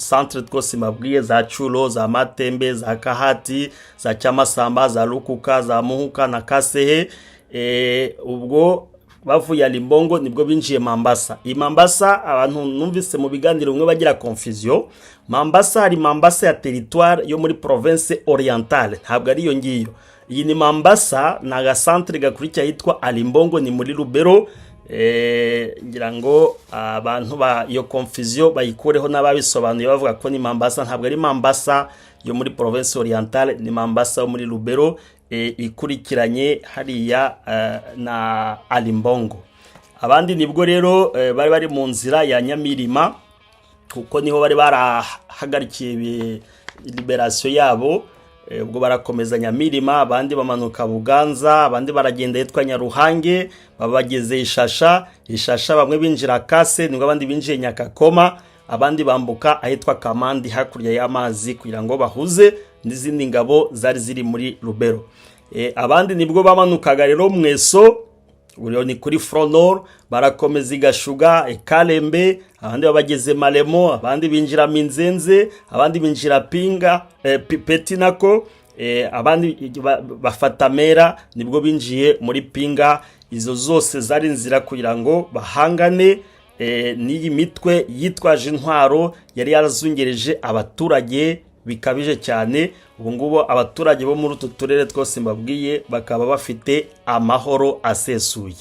centre twose mabwiye, za Chulo, za Matembe, za Kahati, za Cyamasamba, za Lukuka, za Muhuka na Kasehe. Ubwo bavuye Alimbongo nibwo binjiye Mambasa. Iyi Mambasa abantu numvise mu biganiro umwe bagira confusion. Mambasa hari Mambasa ya territoire yo muri province orientale, ntabwo ari yo ngiyo. Iyi ni Mambasa na ga centre gakurikira yitwa Alimbongo, ni muri Lubero. Ngira ngo abantu ba iyo confusion bayikureho n'ababisobanuye bavuga ko ni Mambasa, ntabwo ari Mambasa yo muri province orientale, ni Mambasa yo muri Lubero ikurikiranye hariya na Alimbongo. Abandi nibwo rero bari mu nzira ya Nyamirima, kuko niho bari barahagarikiye liberation yabo. Ubwo barakomeza Nyamirima, abandi bamanuka Buganza, abandi baragenda yitwa Nyaruhange, babageze Ishasha bamwe binjira Kase, nibwo abandi binjiye Nyakakoma, abandi bambuka ahitwa Kamandi hakurya y'amazi kugira ngo bahuze n'izindi ngabo zari ziri muri Lubero. Abandi nibwo bamanukaga rero Mweso, uriyo ni kuri Front Nord, barakomeza Gashuga, Kalembe, abandi babageze Malemo, abandi binjira Minzenze, abandi binjira Pinga, Petinako, abandi bafata Mera, nibwo binjiye muri Pinga. Izo zose zari nzira kugira ngo bahangane n'iyi mitwe yitwaje intwaro yari yarazungereje abaturage bikabije cyane. Ubu ngubo abaturage bo muri utu turere twose mbabwiye bakaba bafite amahoro asesuye.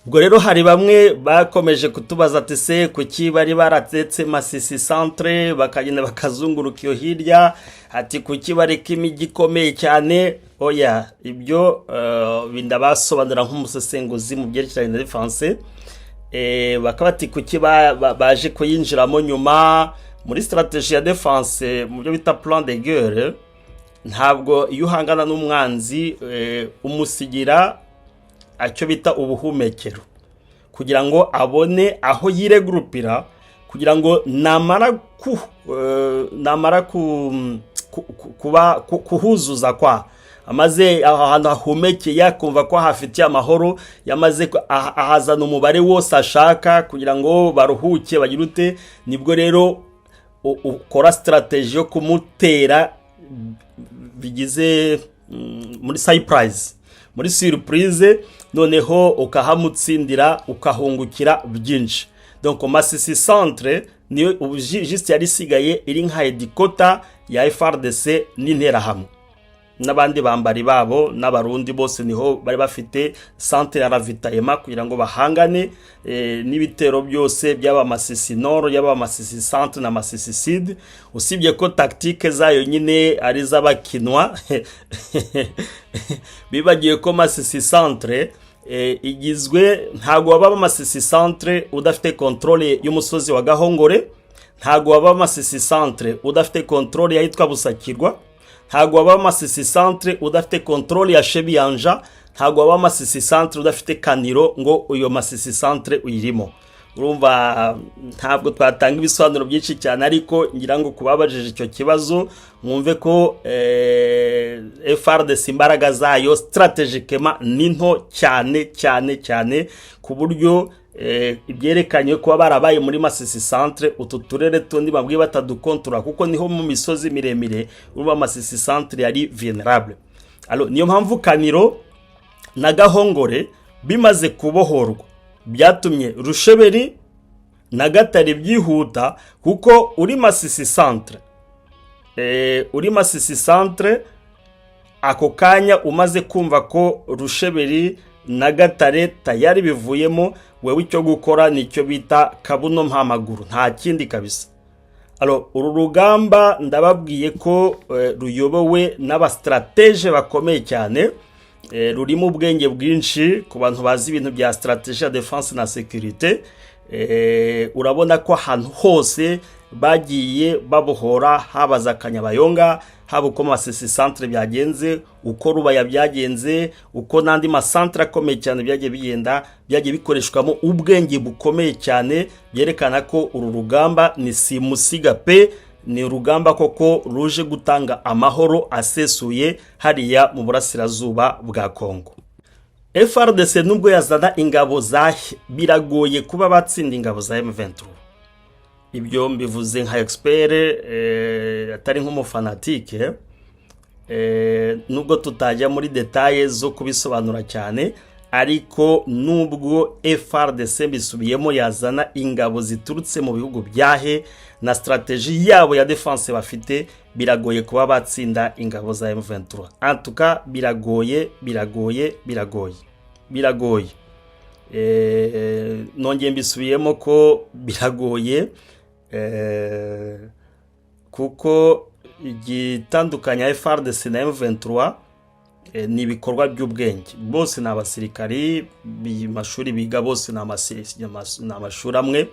Ubwo rero hari bamwe bakomeje kutubaza ati se kuki bari baratetse Masisi centre bakagenda bakazunguruka iyo hirya, ati kuki bareka imijyi ikomeye cyane. Oya, ibyo bindabasobanura nk'umusesenguzi mu byerekeranye na defense. Bakaba ati kuki baje kuyinjiramo nyuma muri strategie ya defense mu byo bita plan de guerre. Ntabwo iyo uhangana n'umwanzi umusigira acyo bita ubuhumekero kugira ngo abone aho yiregrupira, kugira ngo namara kuhuzuza kwa amaze ahantu ahumeke yakumva ko hafitiye amahoro, yamaze ahazana umubare wose ashaka kugira ngo baruhuke bagirute, nibwo rero ukora strategie yo kumutera bigize muri surprise, noneho ukahamutsindira ukahungukira byinshi. Donc Masisi centre niyo juste yari sigaye iri nka headquarter ya FARDC n'intera hamwe n'abandi bambari babo n'abarundi bose, niho bari bafite centre ya ravitaillement kugira ngo bahangane n'ibitero byose byaba Masisi Nord, yaba Masisi centre na Masisi Sud. Usibye ko tactique zayo nyine ari z'abakinwa bibagiye ko Masisi centre igizwe, ntago waba Masisi centre udafite controle y'umusozi wa Gahongore, ntago waba Masisi centre udafite controle yitwa Busakirwa, ntago waba Masisi centre udafite controle ya Shebiyanja, ntago waba Masisi centre udafite Kaniro ngo uyo Masisi centre uyirimo. Urumva ntabwo twatanga ibisobanuro byinshi cyane, ariko ngira ngo kubabajije icyo kibazo mwumve ko FARDC imbaraga zayo strategically ni nto cyane ku buryo ibyerekanye ko barabaye muri Masisi centre utu turere tundi babwiye batadukontora, kuko niho mu misozi miremire urumva Masisi centre yari vulnerable. Alors niyo mpamvu Kaniro na Gahongore bimaze kubohorwa byatumye Rusheberi na Gatare byihuta, kuko uri Masisi centre ako kanya umaze kumva ko Rusheberi na Gatare tayari bivuyemo, wewe icyo gukora nicyo bita kabuno mpamaguru, nta kindi kabisa. Alors uru rugamba ndababwiye ko ruyobowe n'abastratege bakomeye cyane, rurimo ubwenge bwinshi ku bantu bazi ibintu bya strategie ya defense na sécurité. Urabona ko ahantu hose bagiye babohora, habaza Kanyabayonga, haba uko Masisi centre byagenze, uko Rubaya byagenze, uko nandi ma centre akomeye cyane byagiye bikoreshwamo ubwenge bukomeye cyane, byerekana ko uru rugamba ni simusiga pe, ni urugamba koko ruje gutanga amahoro asesuye hariya mu burasirazuba bwa Kongo. FARDC nubwo yazana ingabo zahe, biragoye kuba batsinda ingabo za M23. Ibyo mbivuze nka expert atari nk'umufanatike, nubwo tutajya muri details zo kubisobanura cyane, ariko nubwo FARDC bisubiyemo yazana ingabo ziturutse mu bihugu byahe na strategie yabo ya defense bafite, biragoye kuba batsinda ingabo za M23. En tout cas biragoye. Nongeye mbisubiyemo ko biragoye, kuko igitandukanya FARDC na M23 ni ibikorwa by'ubwenge. Bose n'abasirikari, b'amashuri biga bose n'amashuri amwe,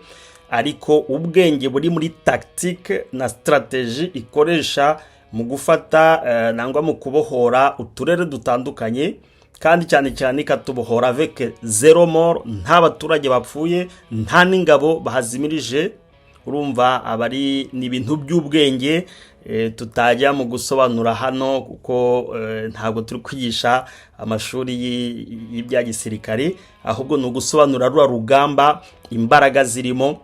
ariko ubwenge buri muri tactique na strategie ikoresha mu gufata nangwa mu kubohora uturere dutandukanye, kandi cyane katubohora avec zero mort, nta baturage bapfuye, nta n'ingabo bahazimirije. Urumva abari ni ibintu by'ubwenge tutajya mu gusobanura hano, kuko ntabwo turi kwigisha amashuri y'ibya gisirikare, ahubwo no gusobanura rugamba imbaraga zirimo,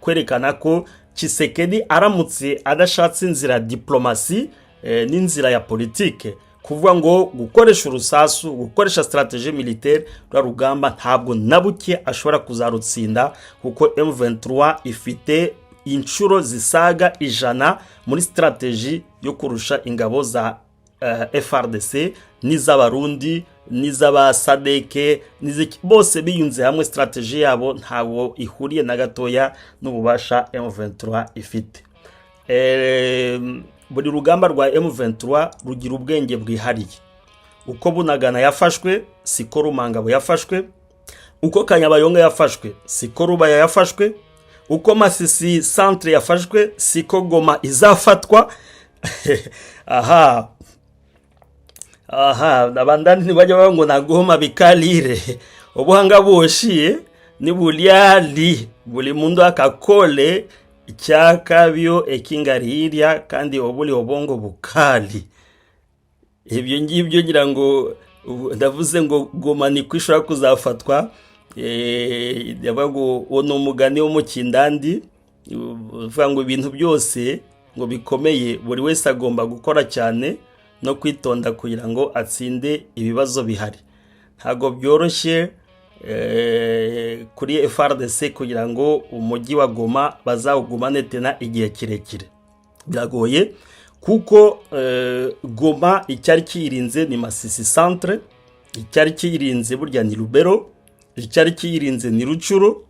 kwerekana ko Tshisekedi aramutse adashatse inzira diplomasi n'inzira ya politike, kuvuga ngo gukoresha urusasu, gukoresha strategie militaire rugamba ntabwo nabuke ashobora kuzarutsinda, kuko M23 ifite inshuro zisaga 100 muri strategie yo kurusha ingabo za FARDC n'iz'abarundi n'iz'aba SADC bose biyunze hamwe. Strategie yabo ntabwo ihuriye na gatoya n'ububasha M23 ifite. Buri rugamba rwa M23 rugira ubwenge bwihariye. Uko Bunagana yafashwe siko Rumangabo yafashwe, uko Kanyabayonga yafashwe siko Rubaya yafashwe, uko Masisi centre yafashwe siko Goma izafatwa. aha abandani ntibajya baba ngo na Goma bikalire, ubuhanga boshiye ni bulyali, buli mundu akakole icyakabyo ekingariria kandi obuli obongo bukali. Ibyo ngibyo ngira ngo ndavuze ngo Goma ni kwishura kuzafatwa, yabago ono mugani wo mu Kindandi uvuga ngo ibintu byose ngo bikomeye buri wese agomba gukora cyane no kwitonda kugira ngo atsinde ibibazo bihari. Ntago byoroshye kuri FARDC kugira ngo umujyi wa Goma bazawugumane tena igihe kirekire, biragoye, kuko Goma icyari kirinze ni Masisi centre, icyari kirinze burya ni Lubero, icyari kirinze ni Rucuru.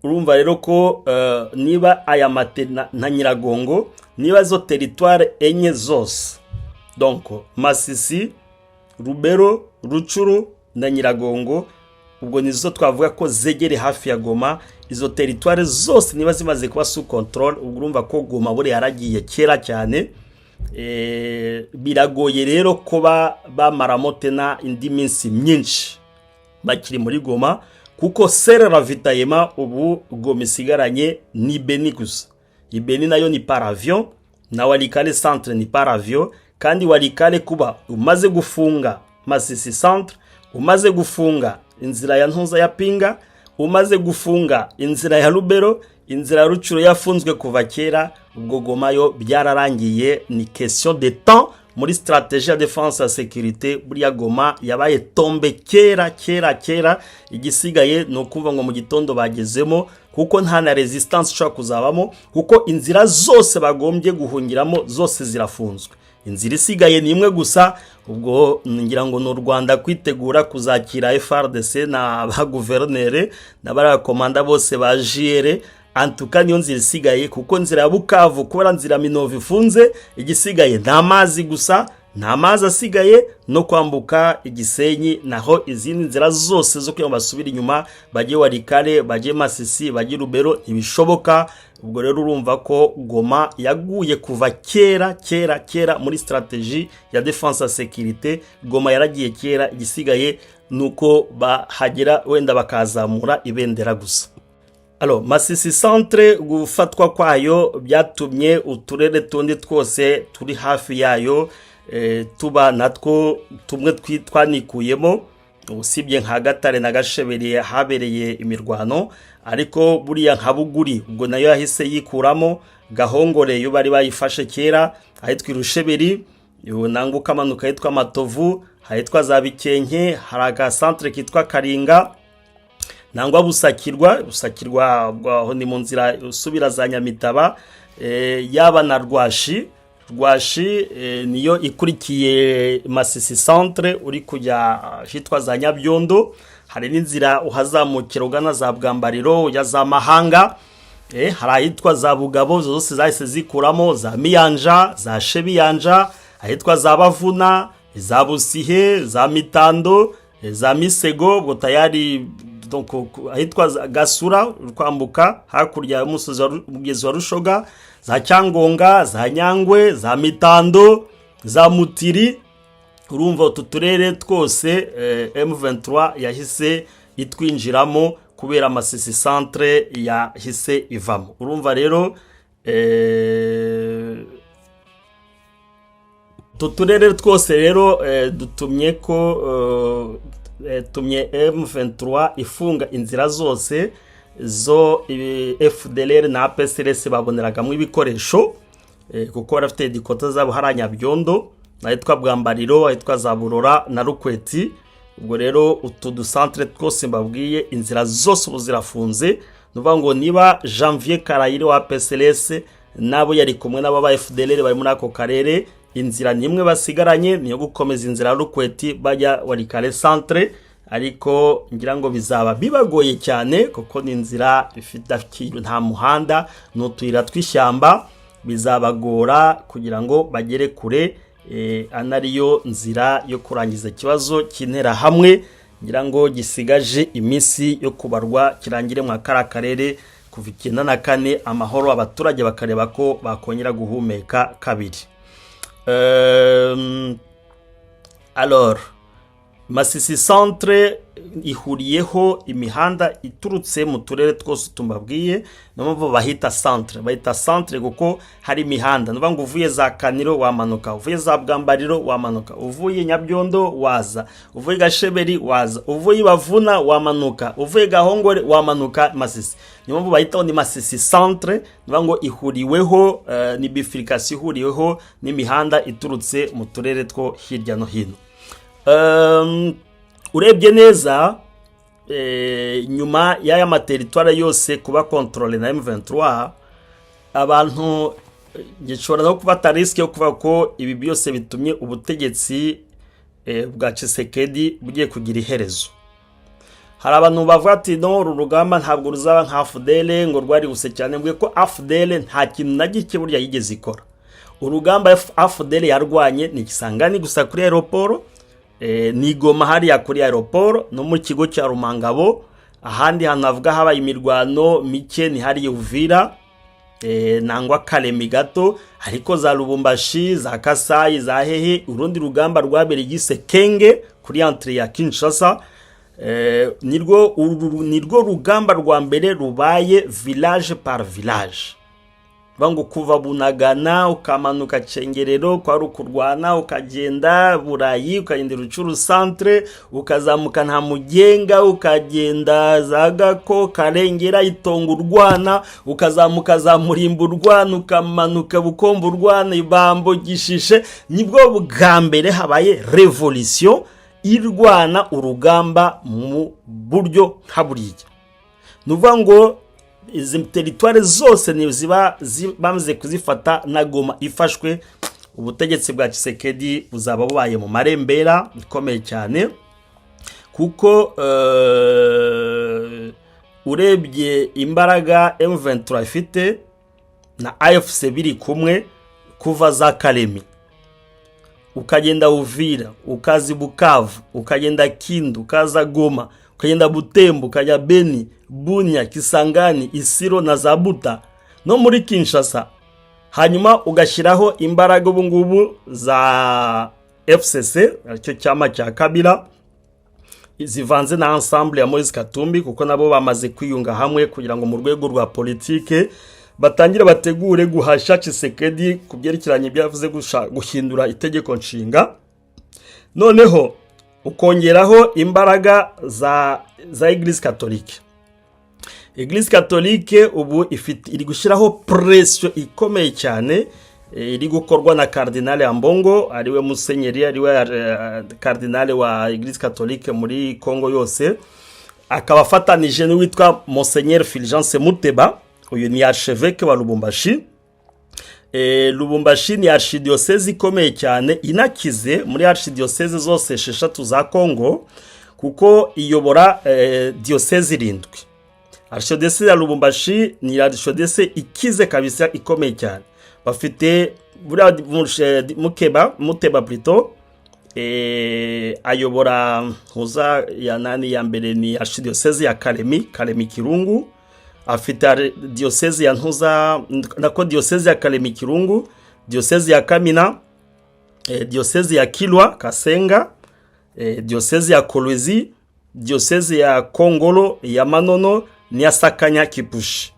Urumva rero ko niba aya matena na Nyiragongo, niba zo territoire enye zose, donc Masisi, Lubero, Rucuru na Nyiragongo, ubwo nizo twavuga ko zegere hafi ya Goma, izo territoire zose niba zimaze kuba sous control, urumva ko Goma buri yaragiye kera cyane. Biragoye rero ko bamaramo tena indi minsi myinshi bakiri muri Goma, kuko sere ravitaillement ubu Goma isigaranye ni Beni gusa. Ibeni nayo ni par avion, na Walikale centre ni par avion, kandi Walikale kuba umaze gufunga Masisi centre, umaze gufunga inzira ya Ntunza ya Pinga, umaze gufunga inzira ya Lubero, inzira ya Rucuru yafunzwe kuva kera, ubwo Goma yo byararangiye, ni question de temps. Muri strategie ya défense ya sécurité buriya Goma yabaye tombe kera. Igisigaye no kumva ngo mu gitondo bagezemo, kuko nta na resistance ishobora kuzabamo, kuko inzira zose bagombye guhungiramo zose zirafunzwe. Inzira isigaye ni imwe gusa, ubwo ngira ngo no Rwanda kwitegura kuzakira FARDC na ba guverineri na bara komanda bose ba JR. Antuka niyo nzira isigaye, kuko nzira ya Bukavu kubera nzira Minova ifunze, igisigaye nta mazi gusa, nta mazi asigaye no kwambuka Igisenyi, naho izindi nzira zose zo kugira basubira inyuma bajye Walikale, bajye Masisi, bajye Lubero ntibishoboka. Ubwo rero urumva ko Goma yaguye kuva kera muri strategie ya défense ya sécurité. Goma yaragiye kera, igisigaye nuko bahagera wenda bakazamura ibendera gusa. Alors Masisi centre gufatwa kwayo byatumye uturere tundi twose turi hafi yayo tuba natwo tumwe twanikuyemo, usibye nka Gatare na Gashebere habereye imirwano, ariko buriya nka Buguri ubwo nayo yahise yikuramo. Gahongore yo bari bayifashe kera ahitwa Rusheberi, nanguka manuka yitwa Matovu, ahitwa za Bikenke, hari agasantere kitwa Karinga, nangwa Busakirwa aho ni mu nzira usubira za Nyamitaba, yaba na Rwashi niyo ikurikiye Masisi centre uri kujya hitwa za Nyabyondo. Hari n'inzira uhazamukira ugana za Bwambariro ya za Mahanga, hari ahitwa za Bugabo, zose zahise zikuramo za Miyanja, za Shebiyanja, ahitwa za Bavuna, za Busihe, za Mitando, za Misego, ubwo tayari donc ahitwa Gasura kwambuka hakurya y'umusozi wa Rushoga, za Cyangonga, za Nyangwe, za Mitando, za Mutiri. Urumva utu turere twose M23 yahise itwinjiramo kubera Masisi centre yahise ivamo. Urumva rero tuturere twose rero dutumye ko tumye M23 ifunga inzira zose zo FDLR na APCLS baboneragamo ibikoresho, kuko barafite dikota zabo haranya Byondo, nahitwa Bwambariro, ahitwa za Burora na Rukweti. Ubwo rero utu du centre twose mbabwiye inzira zose ubu zirafunze. Nuvuga ngo niba Janvier Karayire wa APCLS nabo yari kumwe n'aba ba FDLR bari muri ako karere, inzira nimwe basigaranye niyo gukomeza inzira Rukweti bajya Walikale centre, ariko ngira ngo bizaba bibagoye cyane kuko ni inzira ifite nta muhanda, n'utuyira twishyamba, bizabagora kugira ngo bagere kure. Anariyo nzira yo kurangiza ikibazo kinera hamwe, ngira ngo gisigaje iminsi yo kubarwa kirangire mu karere kuva 94 amahoro, abaturage bakareba ko bakongera guhumeka kabiri. Alors Masisi centre ihuriyeho imihanda iturutse mu turere twose tumbabwiye, n'amvo bahita centre kuko hari imihanda. Nuvuga ngo uvuye za Kaniro wamanuka, uvuye za Bwambariro wamanuka, uvuye Nyabyondo waza, uvuye Gasheberi waza, uvuye Bavuna wamanuka, uvuye Gahongore wamanuka Masisi. Niyo mvo bahita ni Masisi centre. Nuvuga ngo ihuriweho ni bifurcation ihuriweho n'imihanda iturutse mu turere two hirya no hino. Urebye neza nyuma y'aya materitware yose kuba controle na M23, abantu gishobora no kuba tariske yo kuva ko ibi byose bitumye ubutegetsi bwa Tshisekedi bugiye kugira iherezo. Hari abantu bavuga ati no rugamba ntabwo ruzaba nka FDL ngo rwari guse cyane, mbwe ko FDL nta kintu na gike burya yigeze ikora. Urugamba FDL yarwanye ni Kisangani gusa kuri aeroport, ni Goma hariya kuri aeroport no mu kigo cya Rumangabo. Ahandi hanavuga habaye imirwano mike ni hariya Uvira, nangwa Kalemi gato, ariko za Lubumbashi, za Kasai, za Hehe. Urundi rugamba rwabereye Gisekenge kuri entre ya Kinshasa, nirwo rugamba rwa mbere rubaye village par village. Bango kuva Bunagana ukamanuka Cengerero kwa rukurwana, ukagenda Burayi, ukagenda Rucuru centre, ukazamuka nta Mugenga, ukagenda Zagako, Karengera, Itongo urwana, ukazamuka za Murimbo urwana, ukamanuka Bukombo urwana, Ibambo, Gishishe. Nibwo bwa mbere habaye revolution irwana urugamba mu buryo nkaburiye. Nuvuga ngo izi territoire zose ni bamaze kuzifata na Goma ifashwe, ubutegetsi bwa Tshisekedi buzaba bubaye mu marembera ikomeye cyane, kuko urebye imbaraga M23 ifite na AFC biri kumwe, kuva za Kalemi ukagenda Uvira, ukazi Bukavu, ukagenda Kindu, ukaza Goma, ukagenda Butembo, ukajya Beni, Bunya, Kisangani, Isiro na Zabuta no muri Kinshasa. Hanyuma ugashyiraho imbaraga ubu ngubu za FCC, aricyo cyama cya Kabila, zivanze na ensemble ya Moise Katumbi, kuko nabo bamaze kwiyunga hamwe kugira ngo mu rwego rwa politike batangira bategure guhasha Tshisekedi kubyerekeranye byavuze guhindura itegeko nshinga. Noneho ukongeraho imbaraga za Eglise Catholique. Eglise Catholique ubu iri gushyiraho pression ikomeye cyane iri gukorwa na Cardinal Ambongo ariwe musenyeri ariwe Cardinal wa Eglise Catholique muri Congo yose, akaba afatanije n'uwitwa Monseigneur Fulgence Muteba, uyu ni archevêque wa Lubumbashi. Lubumbashi ni archidiocese ikomeye cyane inakize muri archidiocese zose 6 za Congo, kuko iyobora diocese 7. Archidiocese ya Lubumbashi ni archidiocese ikize kabisa ikomeye cyane. Bafite Muteba plutôt ayobora huza ya nani ya mbere ni archidiocese ya Kalemi Kirungu. Afite diocese ya Ntuza nako diocese ya Kalemi Kirungu, diocese ya Kamina, diocese ya Kilwa Kasenga, diocese ya Kolwezi, diocese ya Kongolo ya Manono ni Sakanya Kipushi.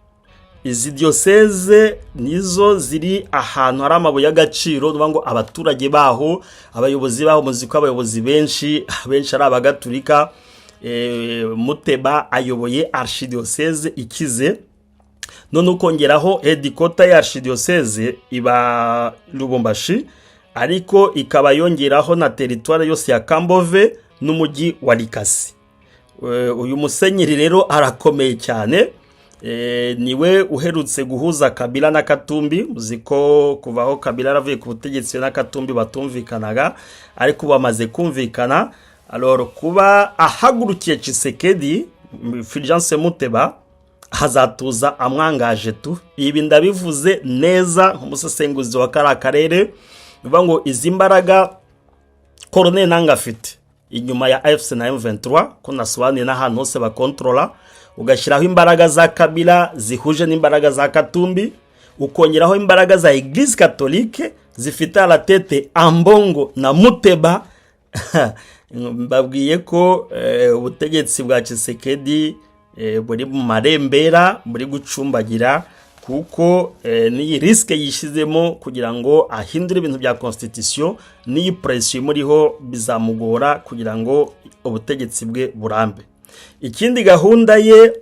Izi diocese nizo ziri ahantu hari amabuye y'agaciro, ngo abaturage baho, abayobozi baho, muziko abayobozi benshi ari abagatulika. Muteba ayoboye archidiocese ikize, none ukongeraho headquarter ya archidiocese iba Lubumbashi, ariko ikaba yongeraho na territoire yose ya Kambove n'umujyi wa Likasi. Uyu musenyeri rero arakomeye cyane, niwe uherutse guhuza Kabila na Katumbi. Muziko kuvaho Kabila aravuye ku butegetsi na Katumbi batumvikanaga, ariko bamaze kumvikana. Alors kuba ahagurukiye Tshisekedi, Fulgence Muteba hazatuza amwangaje tu. Ibi ndabivuze neza nk'umusesenguzi wa karere, bivuga ngo izi mbaraga Colonel Nanga afite inyuma ya AFC na M23 ko nasobanuye n'ahantu hose bakontrola, ugashyiraho imbaraga za Kabila zihuje n'imbaraga za Katumbi, ukongeraho imbaraga za Eglise Catholique zifite la tete Ambongo na Muteba. Mbabwiye ko ubutegetsi bwa Tshisekedi buri mu marembera, buri gucumbagira, kuko ni riske yishizemo kugira ngo ahindure ibintu bya constitution, ni pressure muriho bizamugora kugira ngo ubutegetsi bwe burambe. Ikindi gahunda ye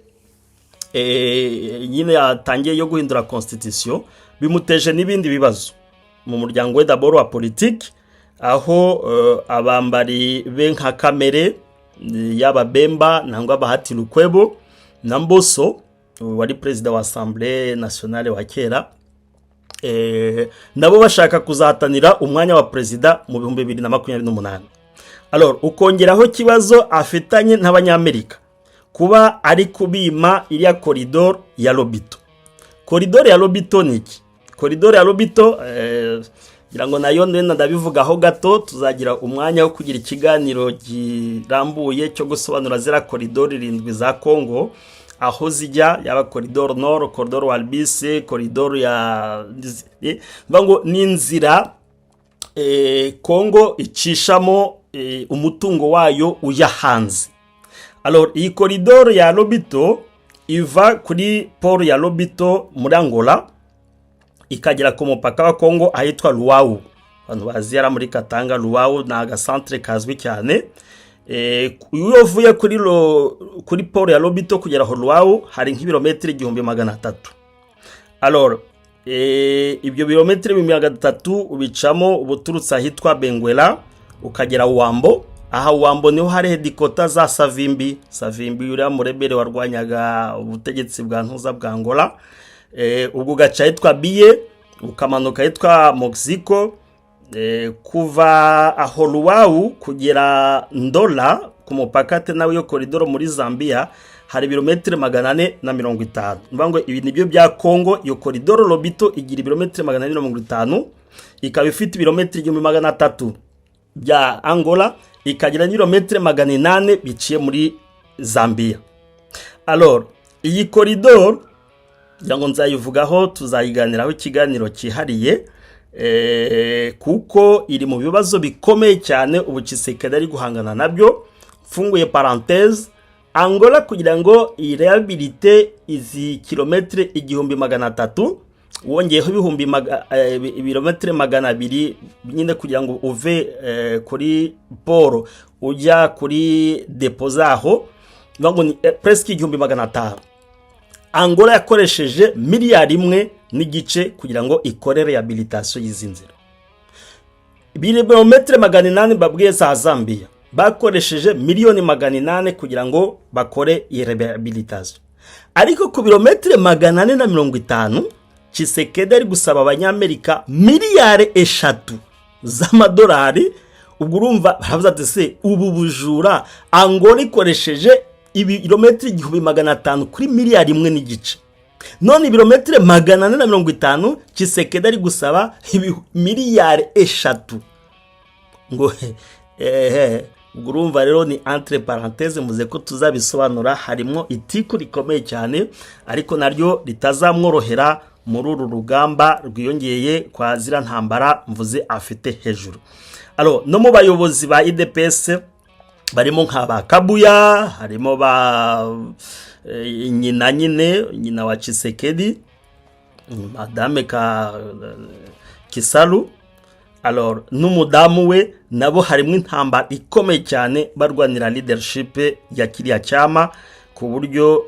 nyine yatangiye yo guhindura constitution bimuteje n'ibindi bibazo mu muryango we d'abord wa politique, aho abambari be nka Kamere y'ababemba nangwa Bahati Lukwebo na Mboso wari president wa Assemblée Nationale wa kera, nabo bashaka kuzahatanira umwanya wa president mu 2028. Alors ukongeraho kibazo afitanye n'abanyamerika kuba ari kubima iriya corridor ya Lobito. Corridor ya Lobito niki? Corridor ya Lobito ngo nayo ndenda ndabivugaho gato, tuzagira umwanya wo kugira ikiganiro girambuye cyo gusobanura zira corridor 7 za Congo, aho zijya yaba corridor nord, corridor walbise, corridor ya ngo n'inzira Congo icishamo umutungo wayo uya hanze. Alors iyi corridor ya Lobito iva kuri port ya Lobito muri Angola ikagera ku mupaka wa Congo ahitwa Luau. Abantu bazira muri Katanga. Luau na agacentre kazwi cyane. Iyo uvuye kuri port ya Lobito kugera ho Luau hari nk'ibirometero 1300. Alors ibyo birometero 1300 ubicamo ubuturutse ahitwa Benguela ukagera Wambo. Aha Wambo niho hari headquarter za Savimbi uriya murebere warwanyaga ubutegetsi bwa Ntuza bwa Angola. Ubwo gaca hitwa Biye ukamanuka hitwa Mexico, kuva aho Luau kugera Ndola ku mupaka nawe yo corridor muri Zambia hari ibirometero 450. Mbango ibi nibyo bya Congo. Iyo corridor Lobito igira ibirometero 450, ikaba ifite ibirometero 1300 bya Angola, ikagira ibirometero 800 biciye muri Zambia. Alors iyi corridor ngo nzayivugaho, tuzayiganiraho ikiganiro kihariye, kuko iri mu bibazo bikomeye cyane ubu Tshisekedi ari guhangana nabyo. Funguye parenthèse, Angola kugira ngo irehabilite izi kilometre 1300 wongeyeho ibirometero 200 nyine kugira ngo uve kuri poro ujya kuri depo zaho, ngo ni presque 1500. Angola yakoresheje miliyari 1 n'igice kugira ngo ikore rehabilitation y'izi nzira. Ibirometero 800 babwiye za Zambia bakoresheje miliyoni 800 kugira ngo bakore iyi rehabilitation, ariko ku birometero 450 Tshisekedi ari gusaba abanyamerika miliyari 3 z'amadolari. Ubwo urumva baravuze ati se ubu bujura Angola ikoresheje ibirometero 1500 kuri miliyari 1 n'igice, none ibirometero 450 Tshisekedi ari gusaba miliyari 3 ngo ubwo urumva rero ni entre parenthèses muze ko tuzabisobanura, harimo itiku rikomeye cyane ariko naryo ritazamworohera muri uru rugamba rwiyongeye kwa zira ntambara mvuze afite hejuru. Alors no mu bayobozi ba IDPS barimo nk'aba Kabuya, harimo ba nyina wa Tshisekedi, Madame Kisalu, alors n'umudamu we nabo harimo intambara ikomeye cyane barwanira leadership ya kiriya cyama, ku buryo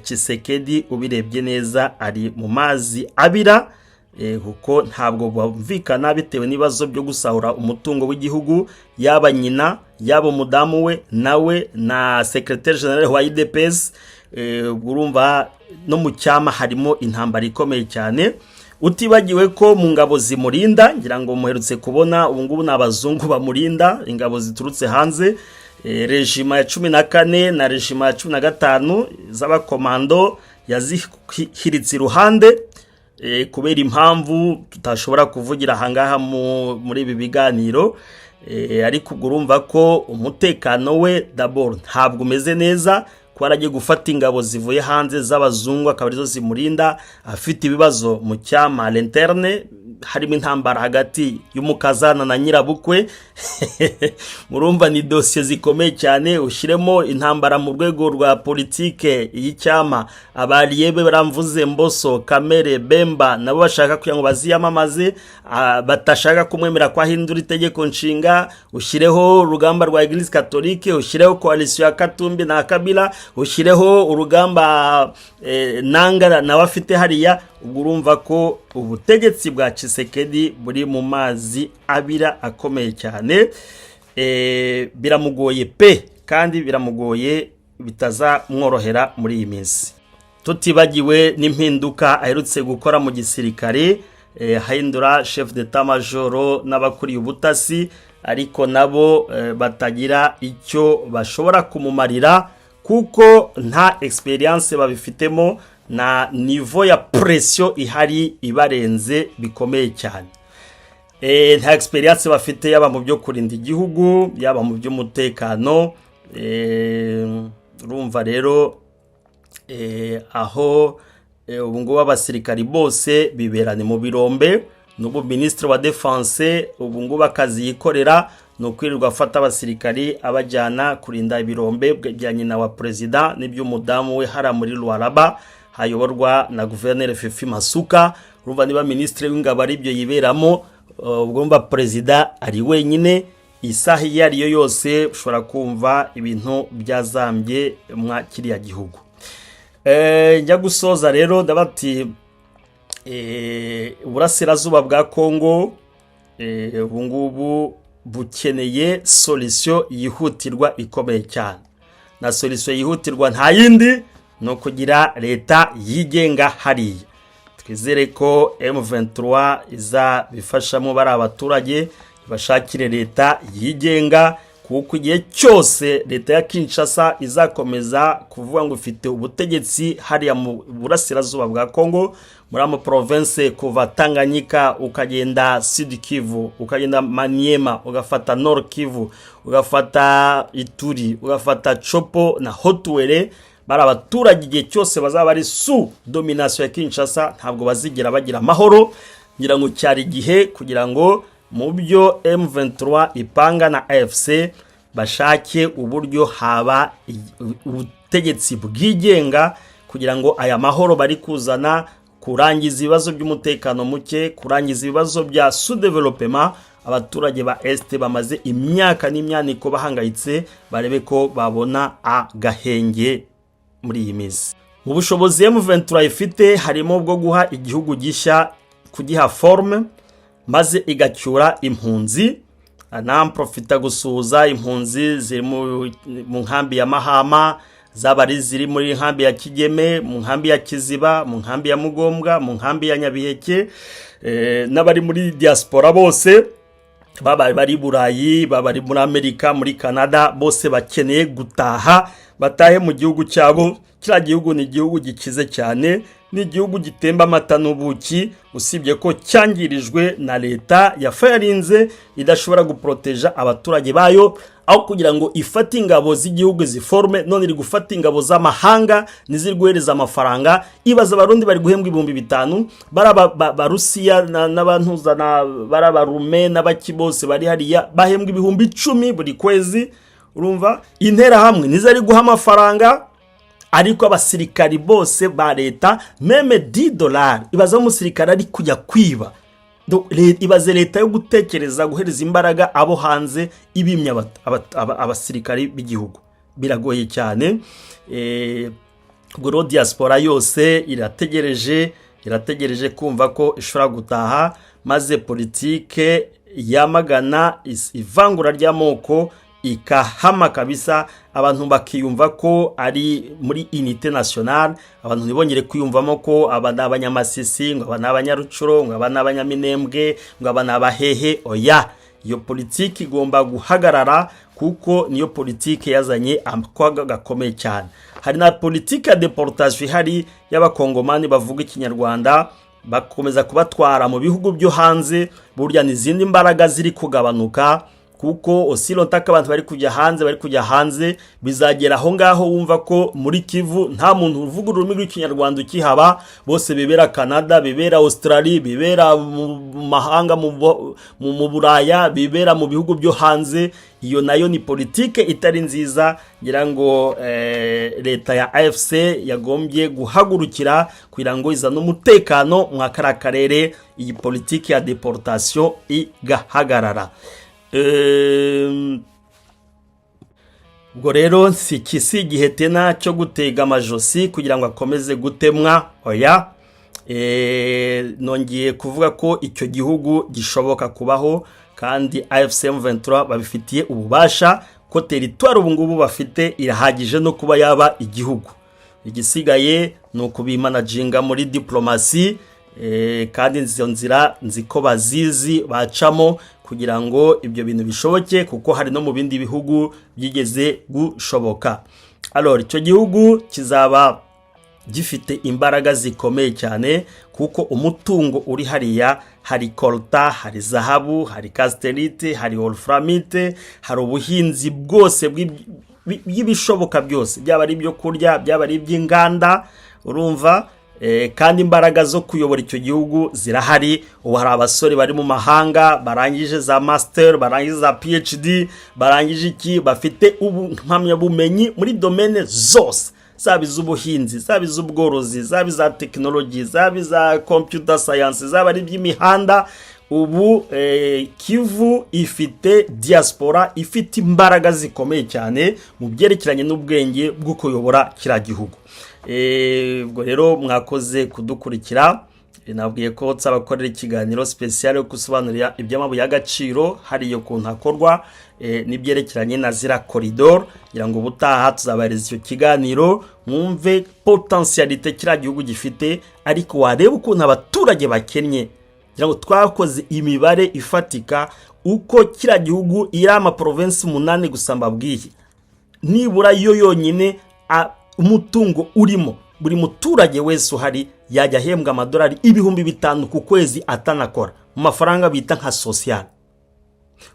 Tshisekedi ubirebye neza ari mu mazi abira, kuko ntabwo bumvikana bitewe n'ibibazo byo gusahura umutungo w'igihugu, yaba nyina yaba umudamu we nawe na secrétaire général wa IDPS. Urumva no mu cyama harimo intambara ikomeye cyane, utibagiwe ko mu ngabo zimurinda, ngira ngo muherutse kubona ubu ngubu n'abazungu bamurinda, ingabo ziturutse hanze, regima ya 14 na regima ya 15 z'abakomando yazihiritse iruhande kubera impamvu tutashobora kuvugira ahangaha muri ibi biganiro, ariko urumva ko umutekano we d'abord ntabwo umeze neza, ko aragiye gufata ingabo zivuye hanze z'abazungu akaba arizo zimurinda, afite ibibazo mu cyama l'interne, harimo intambara hagati y'umukazana na nyirabukwe. Murumva ni dossier zikomeye cyane, ushiremo intambara mu rwego rwa politike y'icyama, abariyebe baramvuze Mboso, Kamere, Bemba nabo bashaka kugira ngo baziyamamaze, batashaka kumwemera kwa hindura itegeko nshinga, ushireho urugamba rwa Eglise Catholique, ushireho coalition ya Katumbi na Kabila, ushireho urugamba Nanga nawe afite hariya. Ubwo urumva ko ubutegetsi bwa Tshisekedi buri mu mazi abira akomeye cyane, biramugoye pe, kandi biramugoye bitazamworohera muri iyi minsi. Tutibagiwe n'impinduka aherutse gukora mu gisirikare, hahindura chef d'état major n'abakuriye ubutasi, ariko nabo batagira icyo bashobora kumumarira kuko nta experience babifitemo, na niveau ya pression ihari ibarenze bikomeye cyane. Nta experience bafite yaba mu byo kurinda igihugu yaba mu by'umutekano. Urumva rero aho ubu ngubu abasirikari bose biberane mu birombe, n'ubu ministre wa defense ubu ngubu akazi yikorera no kwirirwa afata abasirikari abajyana kurinda ibirombe bya nyina wa president n'iby'umudamu we hara muri Lualaba, hayoborwa na gouverneur Fifi Masuka. Urumva niba ministre w'ingabo ari byo yiberamo, ubwo mba president ari wenyine, isaha iyo ariyo yose ushobora kumva ibintu byazambye mwa kiriya gihugu. Njya gusoza rero ndabati uburasirazuba bwa Kongo ubu ngubu bukeneye solution yihutirwa ikomeye cyane, na solution yihutirwa nta yindi no kugira leta yigenga hariya. Twizere ko M23 iza bifashamo bari abaturage bashakire leta yigenga, kuko igihe cyose leta ya Kinshasa izakomeza kuvuga ngo ufite ubutegetsi hariya mu burasirazuba bwa Kongo, muri ama province kuva Tanganyika ukagenda Sud Kivu, ukagenda Maniema, ugafata Nord Kivu, ugafata Ituri, ugafata Chopo na Hotwele, bari abaturage igihe cyose bazaba ari sous domination ya Kinshasa ntabwo bazigera bagira amahoro. Ngira ngo cyari gihe kugira ngo mu byo M23 ipanga na AFC bashake uburyo haba ubutegetsi bwigenga, kugira ngo aya mahoro bari kuzana, kurangiza ibibazo by'umutekano muke, kurangiza ibibazo bya sous-development. Abaturage ba Est bamaze imyaka n'imyaniko bahangayitse, barebe ko babona agahenge muri iyi minsi. mu bushobozi M23 ifite harimo bwo guha igihugu gishya kugiha forme maze igacyura impunzi. Profita gusuhuza impunzi ziri mu nkambi ya Mahama, zabari ziri muri nkambi ya Kigeme, mu nkambi ya Kiziba, mu nkambi ya Mugombwa, mu nkambi ya Nyabiheke, n'abari muri diaspora bose, bari Burayi, bari muri Amerika, muri Canada, bose bakeneye gutaha, batahe mu gihugu cyabo. Kira gihugu ni igihugu gikize cyane, ni igihugu gitemba amata n'ubuki, usibye ko cyangirijwe na leta yafayarinze idashobora guproteja abaturage bayo, aho kugira ngo ifate ingabo z'igihugu ziforme, none iri gufata ingabo z'amahanga niziri guhereza amafaranga. Ibaza abarundi bari guhembwa 5,000, baraba Rusiya n'abantuza baraba Rume n'abaki bose bari hariya bahembwa 10,000 buri kwezi. Urumva intera hamwe nizari guha amafaranga, ariko abasirikari bose ba leta meme $10 ibaza umusirikari ari kujya kwiba. Ibaze leta yo gutekereza guhereza imbaraga abo hanze ibimya abasirikari b'igihugu, biragoye cyane. Ubwo diaspora yose irategereje kumva ko ishobora gutaha, maze politike yamagana ivangura ry'amoko ikahama kabisa, abantu bakiyumva ko ari muri unité nationale, abantu ntibongere kwiyumvamo ko abanyamasisi, ngo abanyarucuro, ngo abanyaminembwe, ngo abanabahehe. Oya, iyo politiki igomba guhagarara, kuko niyo politiki yazanye akwaga gakomeye cyane. Hari na politiki ya deportation hari y'abakongomani bavuga ikinyarwanda, bakomeza kubatwara mu bihugu byo hanze. Burya n'izindi mbaraga ziri kugabanuka, kuko osilotaka abantu bari kujya hanze bizagera aho ngaho wumva ko muri Kivu nta muntu uvuga ururimi rw'ikinyarwanda ukihaba, bose bibera Canada, bibera Australia, bibera mu mahanga, mu Buraya, bibera mu bihugu byo hanze. Iyo nayo ni politike itari nziza, ngira ngo leta ya AFC yagombye guhagurukira kugira ngo izane umutekano mu karere. Iyi politike ya deportation igahagarara. Ubwo rero si igihe tena cyo gutega amajosi kugira ngo akomeze gutemwa. Oya, nongeye kuvuga ko icyo gihugu gishoboka kubaho, kandi AFC M23 babifitiye ububasha, ko territoire ubu ngubu bafite irahagije no kuba yaba igihugu. Igisigaye no kubimanaginga muri diplomasi, kandi izo nzira nziko bazizi bacamo kugira ngo ibyo bintu bishoboke, kuko hari no mu bindi bihugu byigeze gushoboka. Alors icyo gihugu kizaba gifite imbaraga zikomeye cyane, kuko umutungo uri hariya, hari colta, hari zahabu, hari casterite, hari wolframite, hari ubuhinzi bwose bw'ibishoboka byose, byaba ari ibyo kurya, byaba ari iby'inganda. Urumva, kandi imbaraga zo kuyobora icyo gihugu zirahari. Ubu hari abasore bari mu mahanga barangije za master, barangije za PhD, barangije iki, bafite impamyabumenyi muri domaine zose, zaba iz'ubuhinzi, zaba iz'ubworozi, zaba iza technology, zaba iza computer science, zaba ari iby'imihanda. Ubu Kivu ifite diaspora ifite imbaraga zikomeye cyane mu byerekeranye n'ubwenge bwo kuyobora kira gihugu. Ubwo rero mwakoze kudukurikira. Nabwiye ko tsabakorera ikiganiro special yo gusobanurira iby'amabuye y'agaciro hariyo kuntu hakorwa n'ibyerekeranye na zira corridor, kugira ngo ubutaha tuzabareza icyo kiganiro mwumve potentialite kira gihugu gifite, ariko wareba ukuntu abaturage bakennye. Kugira ngo twakoze imibare ifatika uko kira gihugu iri ama province 8 gusamba bwiye, nibura yo yonyine umutungo urimo buri muturage wese uhari yajya hembwa amadolari 5,000 ku kwezi atanakora, mu mafaranga bita nka social.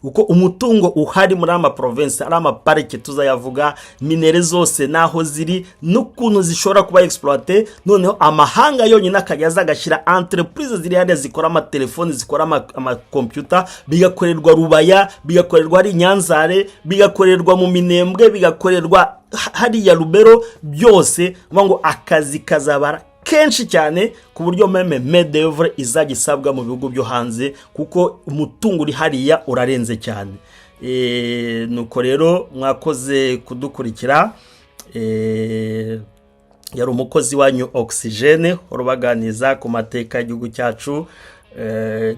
Uko umutungo uhari muri ama province ari ama parike tuzayavuga, minere zose naho ziri n'ukuntu zishobora kuba exploiter, noneho amahanga yonyine akajyaza agashyira entreprise ziri hariya zikora ama telefone, zikora ama computer, bigakorerwa Rubaya, bigakorerwa hari Nyanzare, bigakorerwa mu Minembwe, bigakorerwa hariya Rubero, byose ngo akazi kazabara kenshi cyane, ku buryo meme medevre izagisabwa mu bihugu byo hanze, kuko umutungo uri hariya urarenze cyane. Nuko rero mwakoze kudukurikira. yari umukozi wanyu Oxygene urubaganiza ku mateka y'igihugu cyacu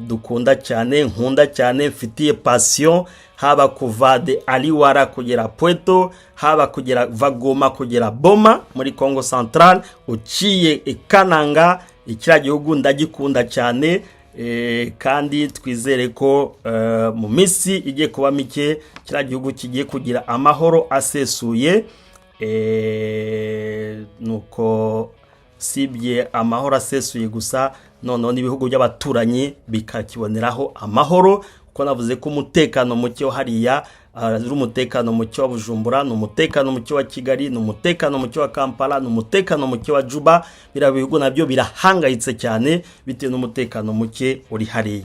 dukunda cyane, nkunda cyane, mfitiye passion, haba kuva de Aliwara kugera Pweto, haba kugera Vagoma kugera Boma muri Congo Central, uciye Kananga. Ikira gihugu ndagikunda cyane, kandi twizere ko mu minsi igiye kuba mike kira gihugu kigiye kugira amahoro asesuye. Nuko sibye amahoro asesuye gusa, none n'ibihugu by'abaturanyi bikakiboneraho amahoro, kuko navuze ko umutekano muke hariya ari umutekano muke wa Bujumbura, n'umutekano muke wa Kigali, n'umutekano muke wa Kampala, n'umutekano muke wa Juba. Bira bihugu nabyo birahangayitse cyane bitewe n'umutekano muke uri hariya.